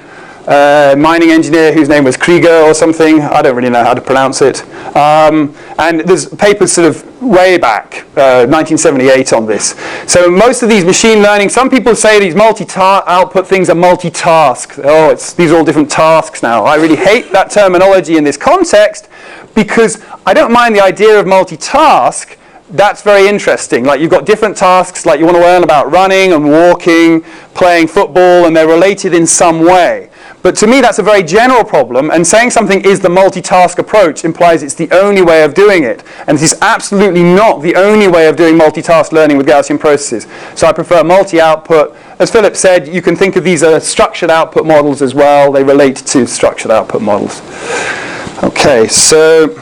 mining engineer whose name was Krieger or something. I don't really know how to pronounce it. And there's papers sort of way back, 1978 on this. So most of these machine learning, some people say these multi-output things are multitask. Oh, these are all different tasks now. I really hate that terminology in this context because I don't mind the idea of multitask. That's very interesting. Like you've got different tasks, like you want to learn about running and walking, playing football, and they're related in some way. But to me, that's a very general problem, and saying something is the multitask approach implies it's the only way of doing it. And this is absolutely not the only way of doing multitask learning with Gaussian processes. So I prefer multi-output. As Philip said, you can think of these as structured output models as well. They relate to structured output models. Okay, so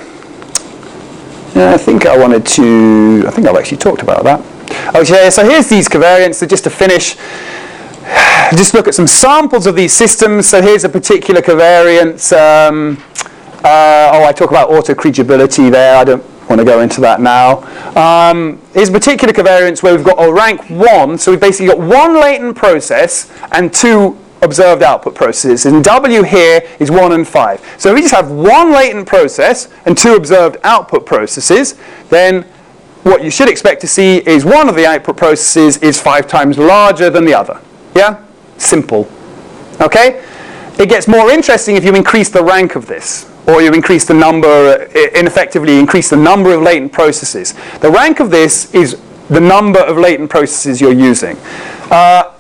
I think I've actually talked about that. Okay, so here's these covariants. So just to finish, just look at some samples of these systems. So here's a particular covariance. I talk about auto-cridgeability there. I don't want to go into that now. Here's a particular covariance where we've got a rank 1. So we've basically got one latent process and two observed output processes. And W here is 1 and 5. So if we just have one latent process and two observed output processes, then what you should expect to see is one of the output processes is 5 times larger than the other. Yeah? Simple. Okay? it gets more interesting if you increase the rank of this, or you increase the number, ineffectively increase the number of latent processes. The rank of this is the number of latent processes you're using. I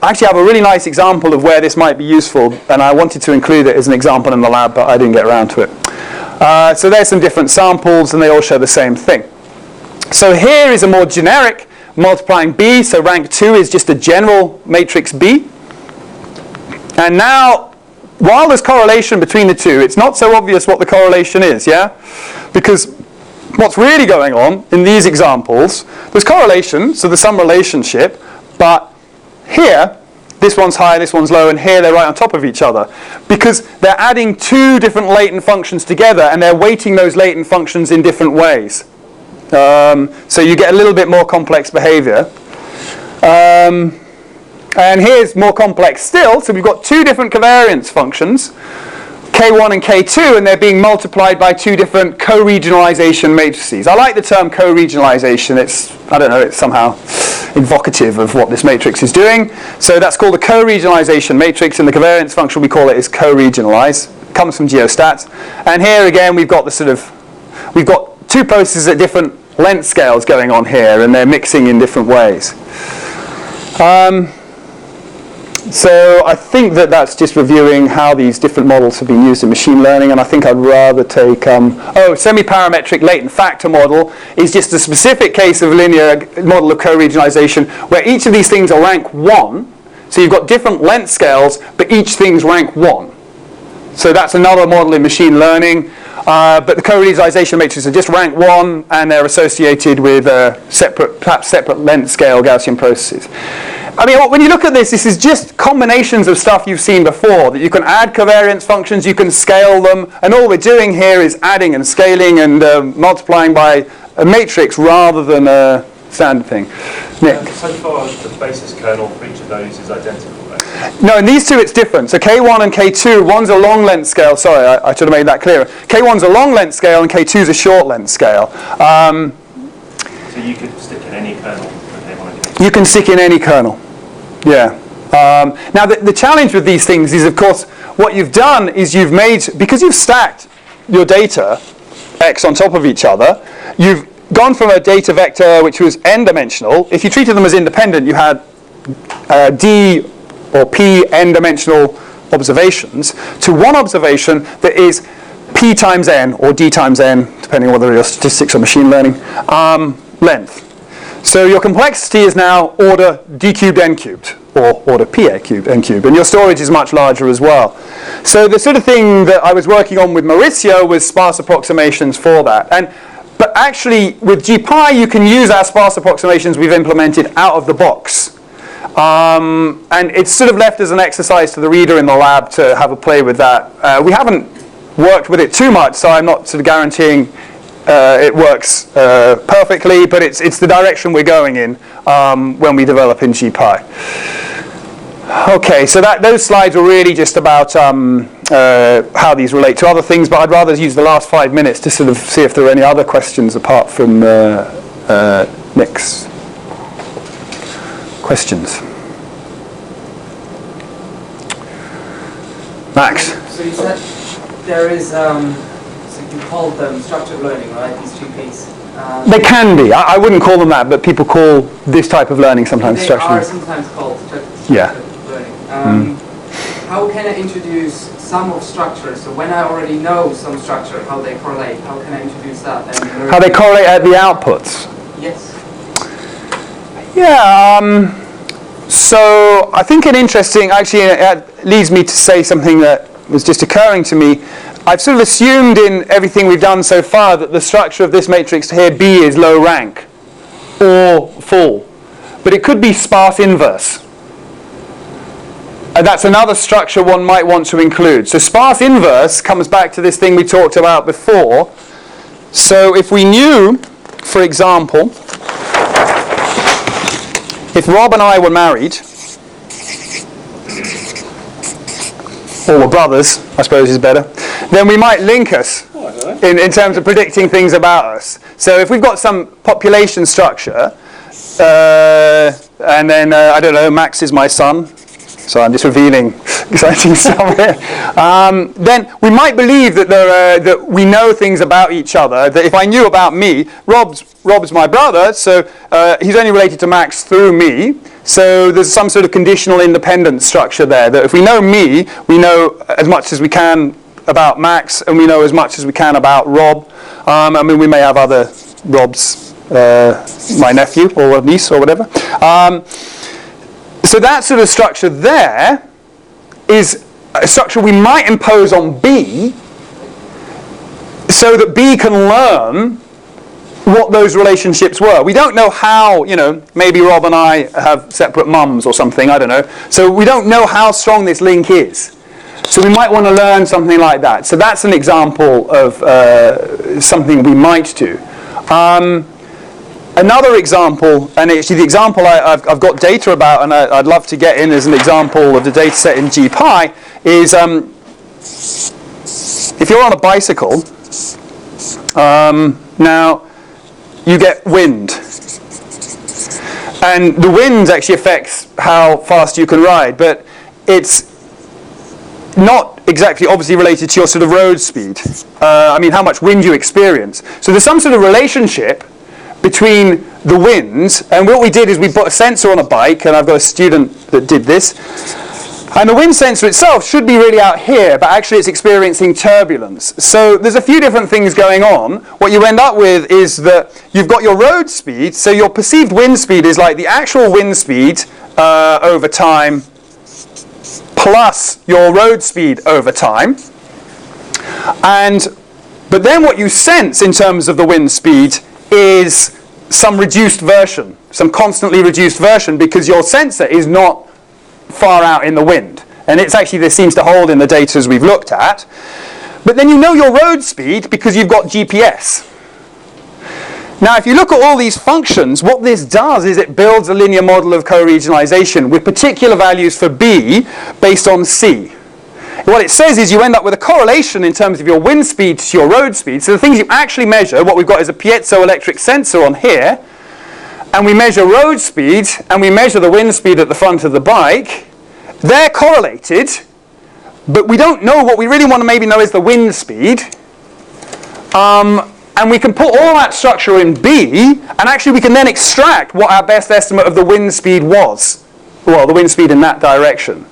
actually have a really nice example of where this might be useful, and I wanted to include it as an example in the lab, but I didn't get around to it. So there's some different samples, and they all show the same thing. So here is a more generic multiplying B, so rank 2 is just a general matrix B. And now, while there's correlation between the two, it's not so obvious what the correlation is, yeah? Because what's really going on in these examples, there's correlation, so there's some relationship, but here, this one's high, this one's low, and here they're right on top of each other. Because they're adding two different latent functions together, and they're weighting those latent functions in different ways. So you get a little bit more complex behavior. And here's more complex still. So we've got two different covariance functions, K1 and K2, and they're being multiplied by two different co-regionalization matrices. I like the term co-regionalization. It's, I don't know, it's somehow evocative of what this matrix is doing. So that's called a co-regionalization matrix, and the covariance function we call it is co-regionalize. It comes from geostats. And here again we've got the sort of, we've got two processes at different length scales going on here, and they're mixing in different ways. So I think that that's just reviewing how these different models have been used in machine learning, and I think I'd rather take, semi-parametric latent factor model is just a specific case of linear model of co-regionalization where each of these things are rank 1. So you've got different length scales, but each thing's rank 1. So that's another model in machine learning. But the co-regionalization matrices are just rank 1, and they're associated with perhaps separate length scale Gaussian processes. I mean, when you look at this, this is just combinations of stuff you've seen before, that you can add covariance functions, you can scale them, and all we're doing here is adding and scaling and multiplying by a matrix rather than a standard thing. Nick? So far, the basis kernel for each of those is identical. No, in these two it's different. So K1 and K2, one's a long length scale. Sorry, I should have made that clearer. K1's a long length scale and K2's a short length scale. So you could stick in any kernel for K1 and K2? You can stick in any kernel, yeah. Now the challenge with these things is, of course, what you've done is you've made, because you've stacked your data, X on top of each other, you've gone from a data vector which was n-dimensional. If you treated them as independent, you had D or P n-dimensional observations, to one observation that is P times n, or D times n, depending on whether you're statistics or machine learning, length. So your complexity is now order D cubed n cubed, or order PA cubed n cubed, and your storage is much larger as well. So the sort of thing that I was working on with Mauricio was sparse approximations for that. But actually, with GPy, you can use our sparse approximations we've implemented out of the box. And it's sort of left as an exercise to the reader in the lab to have a play with that. We haven't worked with it too much, so I'm not sort of guaranteeing it works perfectly, but it's the direction we're going in when we develop in GPy. Okay, so those slides were really just about how these relate to other things, but I'd rather use the last 5 minutes to sort of see if there are any other questions apart from Nick's questions. Max? So you said there is, so you called them structured learning, right? These two P's. They can be. I wouldn't call them that, but people call this type of learning sometimes structured learning. They are sometimes called structured Yeah. learning. How can I introduce some of structure? So when I already know some structure, how they correlate, how can I introduce that? And how they correlate at the outputs? Yes. Yeah. So I think an interesting, actually, it leads me to say something that was just occurring to me. I've sort of assumed in everything we've done so far that the structure of this matrix here, B, is low rank or full. But it could be sparse inverse. And that's another structure one might want to include. So sparse inverse comes back to this thing we talked about before. So if we knew, for example, if Rob and I were married, or were brothers, I suppose is better, then we might link us in terms of predicting things about us. So if we've got some population structure, and then, I don't know, Max is my son, So I'm just revealing exciting stuff here. Then we might believe that that we know things about each other. That if I knew about me, Rob's my brother, so he's only related to Max through me. So there's some sort of conditional independence structure there. That if we know me, we know as much as we can about Max, and we know as much as we can about Rob. I mean, we may have other Robs, my nephew or niece or whatever. So that sort of structure there is a structure we might impose on B so that B can learn what those relationships were. We don't know how, maybe Rob and I have separate mums or something, I don't know. So we don't know how strong this link is. So we might want to learn something like that. So that's an example of something we might do. Another example, and actually the example I've got data about, and I'd love to get in as an example of the data set in GPy, is if you're on a bicycle, now you get wind. And the wind actually affects how fast you can ride, but it's not exactly obviously related to your sort of road speed. I mean, how much wind you experience. So there's some sort of relationship between the winds, and what we did is we put a sensor on a bike, and I've got a student that did this, and the wind sensor itself should be really out here, but actually it's experiencing turbulence. So there's a few different things going on. What you end up with is that you've got your road speed, so your perceived wind speed is like the actual wind speed over time plus your road speed over time. But then what you sense in terms of the wind speed is some reduced version, some constantly reduced version, because your sensor is not far out in the wind. And it's actually, this seems to hold in the data as we've looked at. But then you know your road speed because you've got GPS. Now, if you look at all these functions, what this does is it builds a linear model of co-regionalization with particular values for B based on C. What it says is you end up with a correlation in terms of your wind speed to your road speed. So the things you actually measure, what we've got is a piezoelectric sensor on here, and we measure road speed, and we measure the wind speed at the front of the bike. They're correlated, but we don't know. What we really want to maybe know is the wind speed. And we can put all that structure in B, and actually we can then extract what our best estimate of the wind speed was. Well, the wind speed in that direction.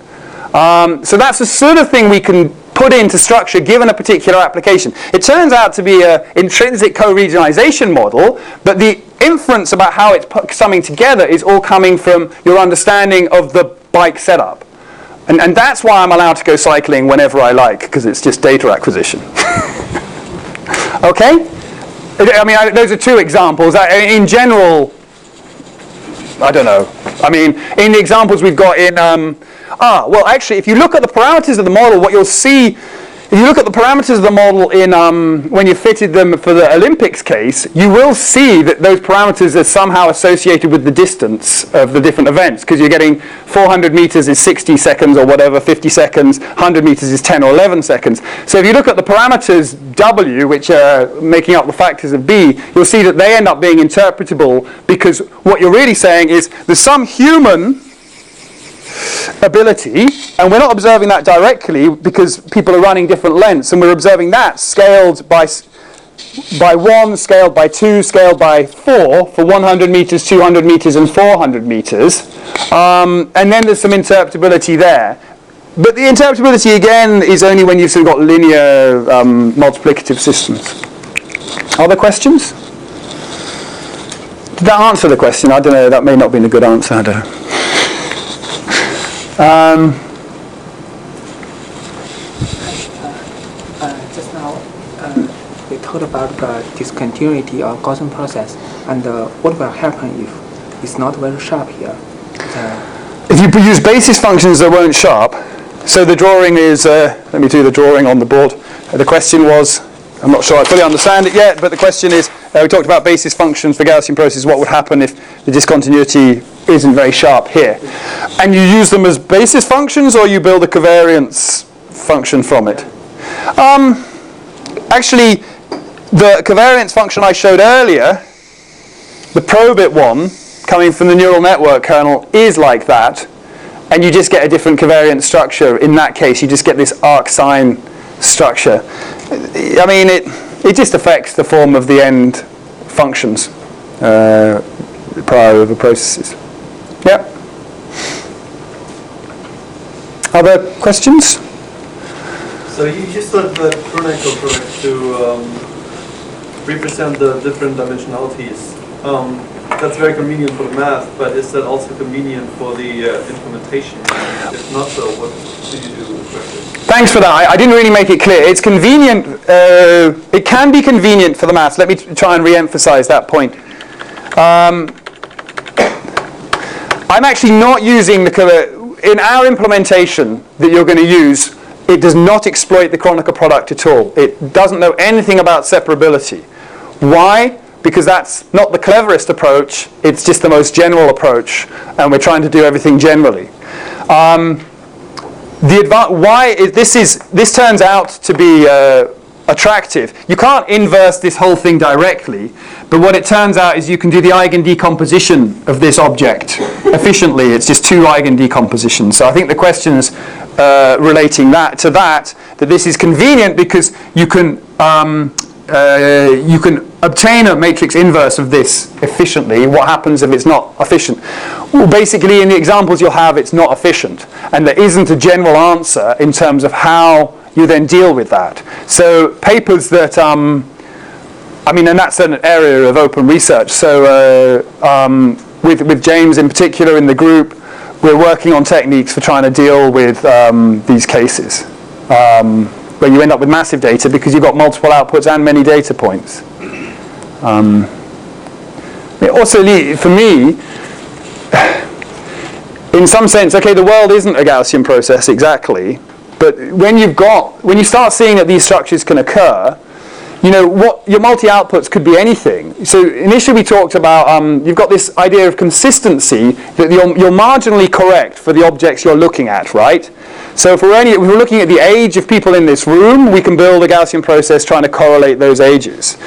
So that's the sort of thing we can put into structure given a particular application. It turns out to be an intrinsic co-regionalization model, but the inference about how it's coming together is all coming from your understanding of the bike setup. And that's why I'm allowed to go cycling whenever I like, because it's just data acquisition. Okay? I mean, those are two examples. In general, I don't know. I mean, in the examples we've got in... well, actually, if you look at the parameters of the model, what you'll see... If you look at the parameters of the model in when you fitted them for the Olympics case, you will see that those parameters are somehow associated with the distance of the different events, because you're getting 400 meters is 60 seconds or whatever, 50 seconds, 100 meters is 10 or 11 seconds. So if you look at the parameters W, which are making up the factors of B, you'll see that they end up being interpretable, because what you're really saying is there's some human ability, and we're not observing that directly because people are running different lengths, and we're observing that scaled by 1, scaled by 2, scaled by 4 for 100 meters, 200 meters, and 400 meters. And then there's some interpretability there. But the interpretability, again, is only when you've sort of got linear multiplicative systems. Other questions? Did that answer the question? I don't know. That may not have been a good answer. I don't know. Just now, we talked about the discontinuity of Gaussian process, and what will happen if it's not very sharp here? If you use basis functions that weren't sharp, so the drawing is, let me do the drawing on the board. The question was, I'm not sure I fully understand it yet, but the question is, we talked about basis functions for Gaussian processes. What would happen if the discontinuity isn't very sharp here? And you use them as basis functions, or you build a covariance function from it? Actually, the covariance function I showed earlier, the probit one, coming from the neural network kernel, is like that. and you just get a different covariance structure. In that case, you just get this arc sine structure. I mean, it just affects the form of the end functions prior over processes. Yeah. Other questions? So you just said that Kronecker will correct to represent the different dimensionalities. That's very convenient for the math, but is that also convenient for the implementation? If not so, what do you do with practice? Thanks for that. I didn't really make it clear. It's convenient. It can be convenient for the maths. Let me try and re-emphasize that point. I'm actually not using in our implementation that you're going to use, it does not exploit the Kronecker product at all. It doesn't know anything about separability. Why? Because that's not the cleverest approach. It's just the most general approach, and we're trying to do everything generally. This turns out to be attractive. You can't inverse this whole thing directly, but what it turns out is you can do the eigendecomposition of this object efficiently. It's just two eigendecompositions. So I think the question's relating that to that this is convenient because you can obtain a matrix inverse of this efficiently. What happens if it's not efficient? Well, basically, in the examples you'll have, it's not efficient, and there isn't a general answer in terms of how you then deal with that. So papers that, and that's an area of open research. So with James in particular in the group, we're working on techniques for trying to deal with these cases, where you end up with massive data because you've got multiple outputs and many data points. Also, for me, in some sense, okay, the world isn't a Gaussian process exactly, but when you start seeing that these structures can occur, what your multi-outputs could be anything. So initially we talked about you've got this idea of consistency that you're marginally correct for the objects you're looking at, right? So if we're looking at the age of people in this room, we can build a Gaussian process trying to correlate those ages.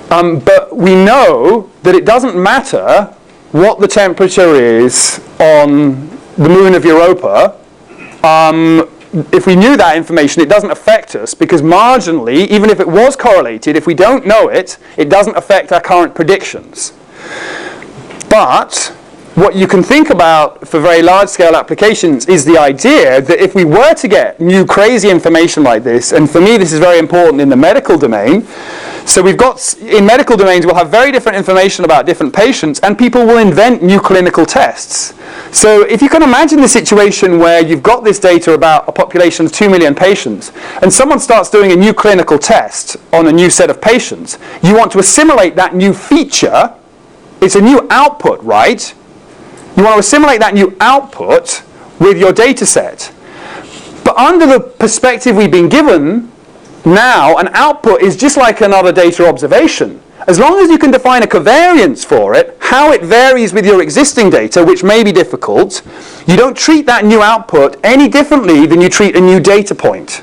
But we know that it doesn't matter what the temperature is on the moon of Europa. If we knew that information, it doesn't affect us because marginally, even if it was correlated, if we don't know it, it doesn't affect our current predictions. But what you can think about for very large-scale applications is the idea that if we were to get new crazy information like this, and for me this is very important in the medical domain, so in medical domains we'll have very different information about different patients, and people will invent new clinical tests. So if you can imagine the situation where you've got this data about a population of 2 million patients, and someone starts doing a new clinical test on a new set of patients, you want to assimilate that new feature. It's a new output, right? You want to assimilate that new output with your data set. But under the perspective we've been given, now an output is just like another data observation. As long as you can define a covariance for it, how it varies with your existing data, which may be difficult, you don't treat that new output any differently than you treat a new data point.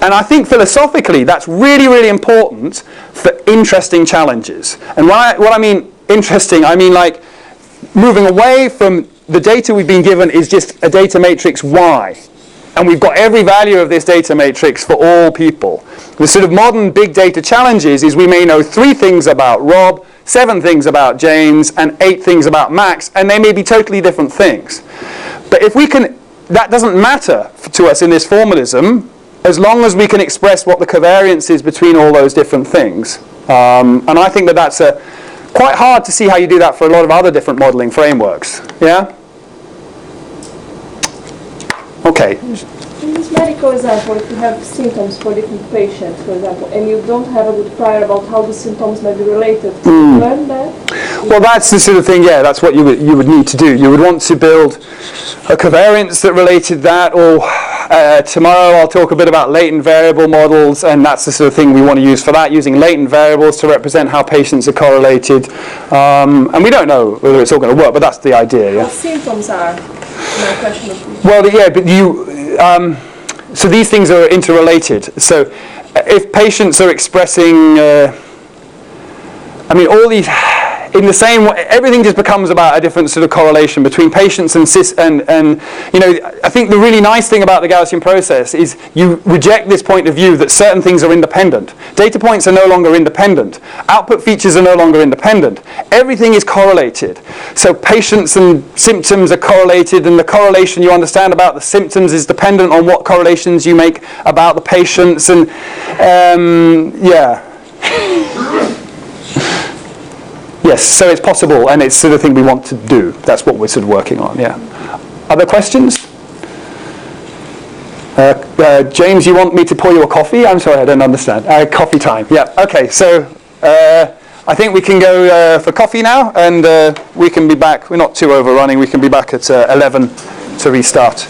And I think philosophically that's really, really important for interesting challenges. And what I mean interesting, I mean like moving away from the data we've been given is just a data matrix Y. And we've got every value of this data matrix for all people. The sort of modern big data challenges is we may know 3 things about Rob, 7 things about James, and 8 things about Max, and they may be totally different things. But if we can, that doesn't matter to us in this formalism, as long as we can express what the covariance is between all those different things. And I think that that's quite hard to see how you do that for a lot of other different modeling frameworks. Yeah? Okay. In this medical example, if you have symptoms for different patients, for example, and you don't have a good prior about how the symptoms might be related, can you learn that? Well, that's the sort of thing, yeah, that's what you would need to do. You would want to build a covariance that related that, or tomorrow I'll talk a bit about latent variable models, and that's the sort of thing we want to use for that, using latent variables to represent how patients are correlated. And we don't know whether it's all going to work, but that's the idea, yeah. What symptoms are? My question is. Well, yeah, but so these things are interrelated. So if patients are expressing, all these, in the same way, everything just becomes about a different sort of correlation between patients and you know, I think the really nice thing about the Gaussian process is you reject this point of view that certain things are independent. Data points are no longer independent. Output features are no longer independent. Everything is correlated. So patients and symptoms are correlated, and the correlation you understand about the symptoms is dependent on what correlations you make about the patients, and yeah. Yes, so it's possible, and it's sort of thing we want to do. That's what we're sort of working on, yeah. Other questions? James, you want me to pour you a coffee? I'm sorry, I don't understand. Coffee time, yeah. Okay, so I think we can go for coffee now, and we can be back. We're not too overrunning. We can be back at 11 to restart.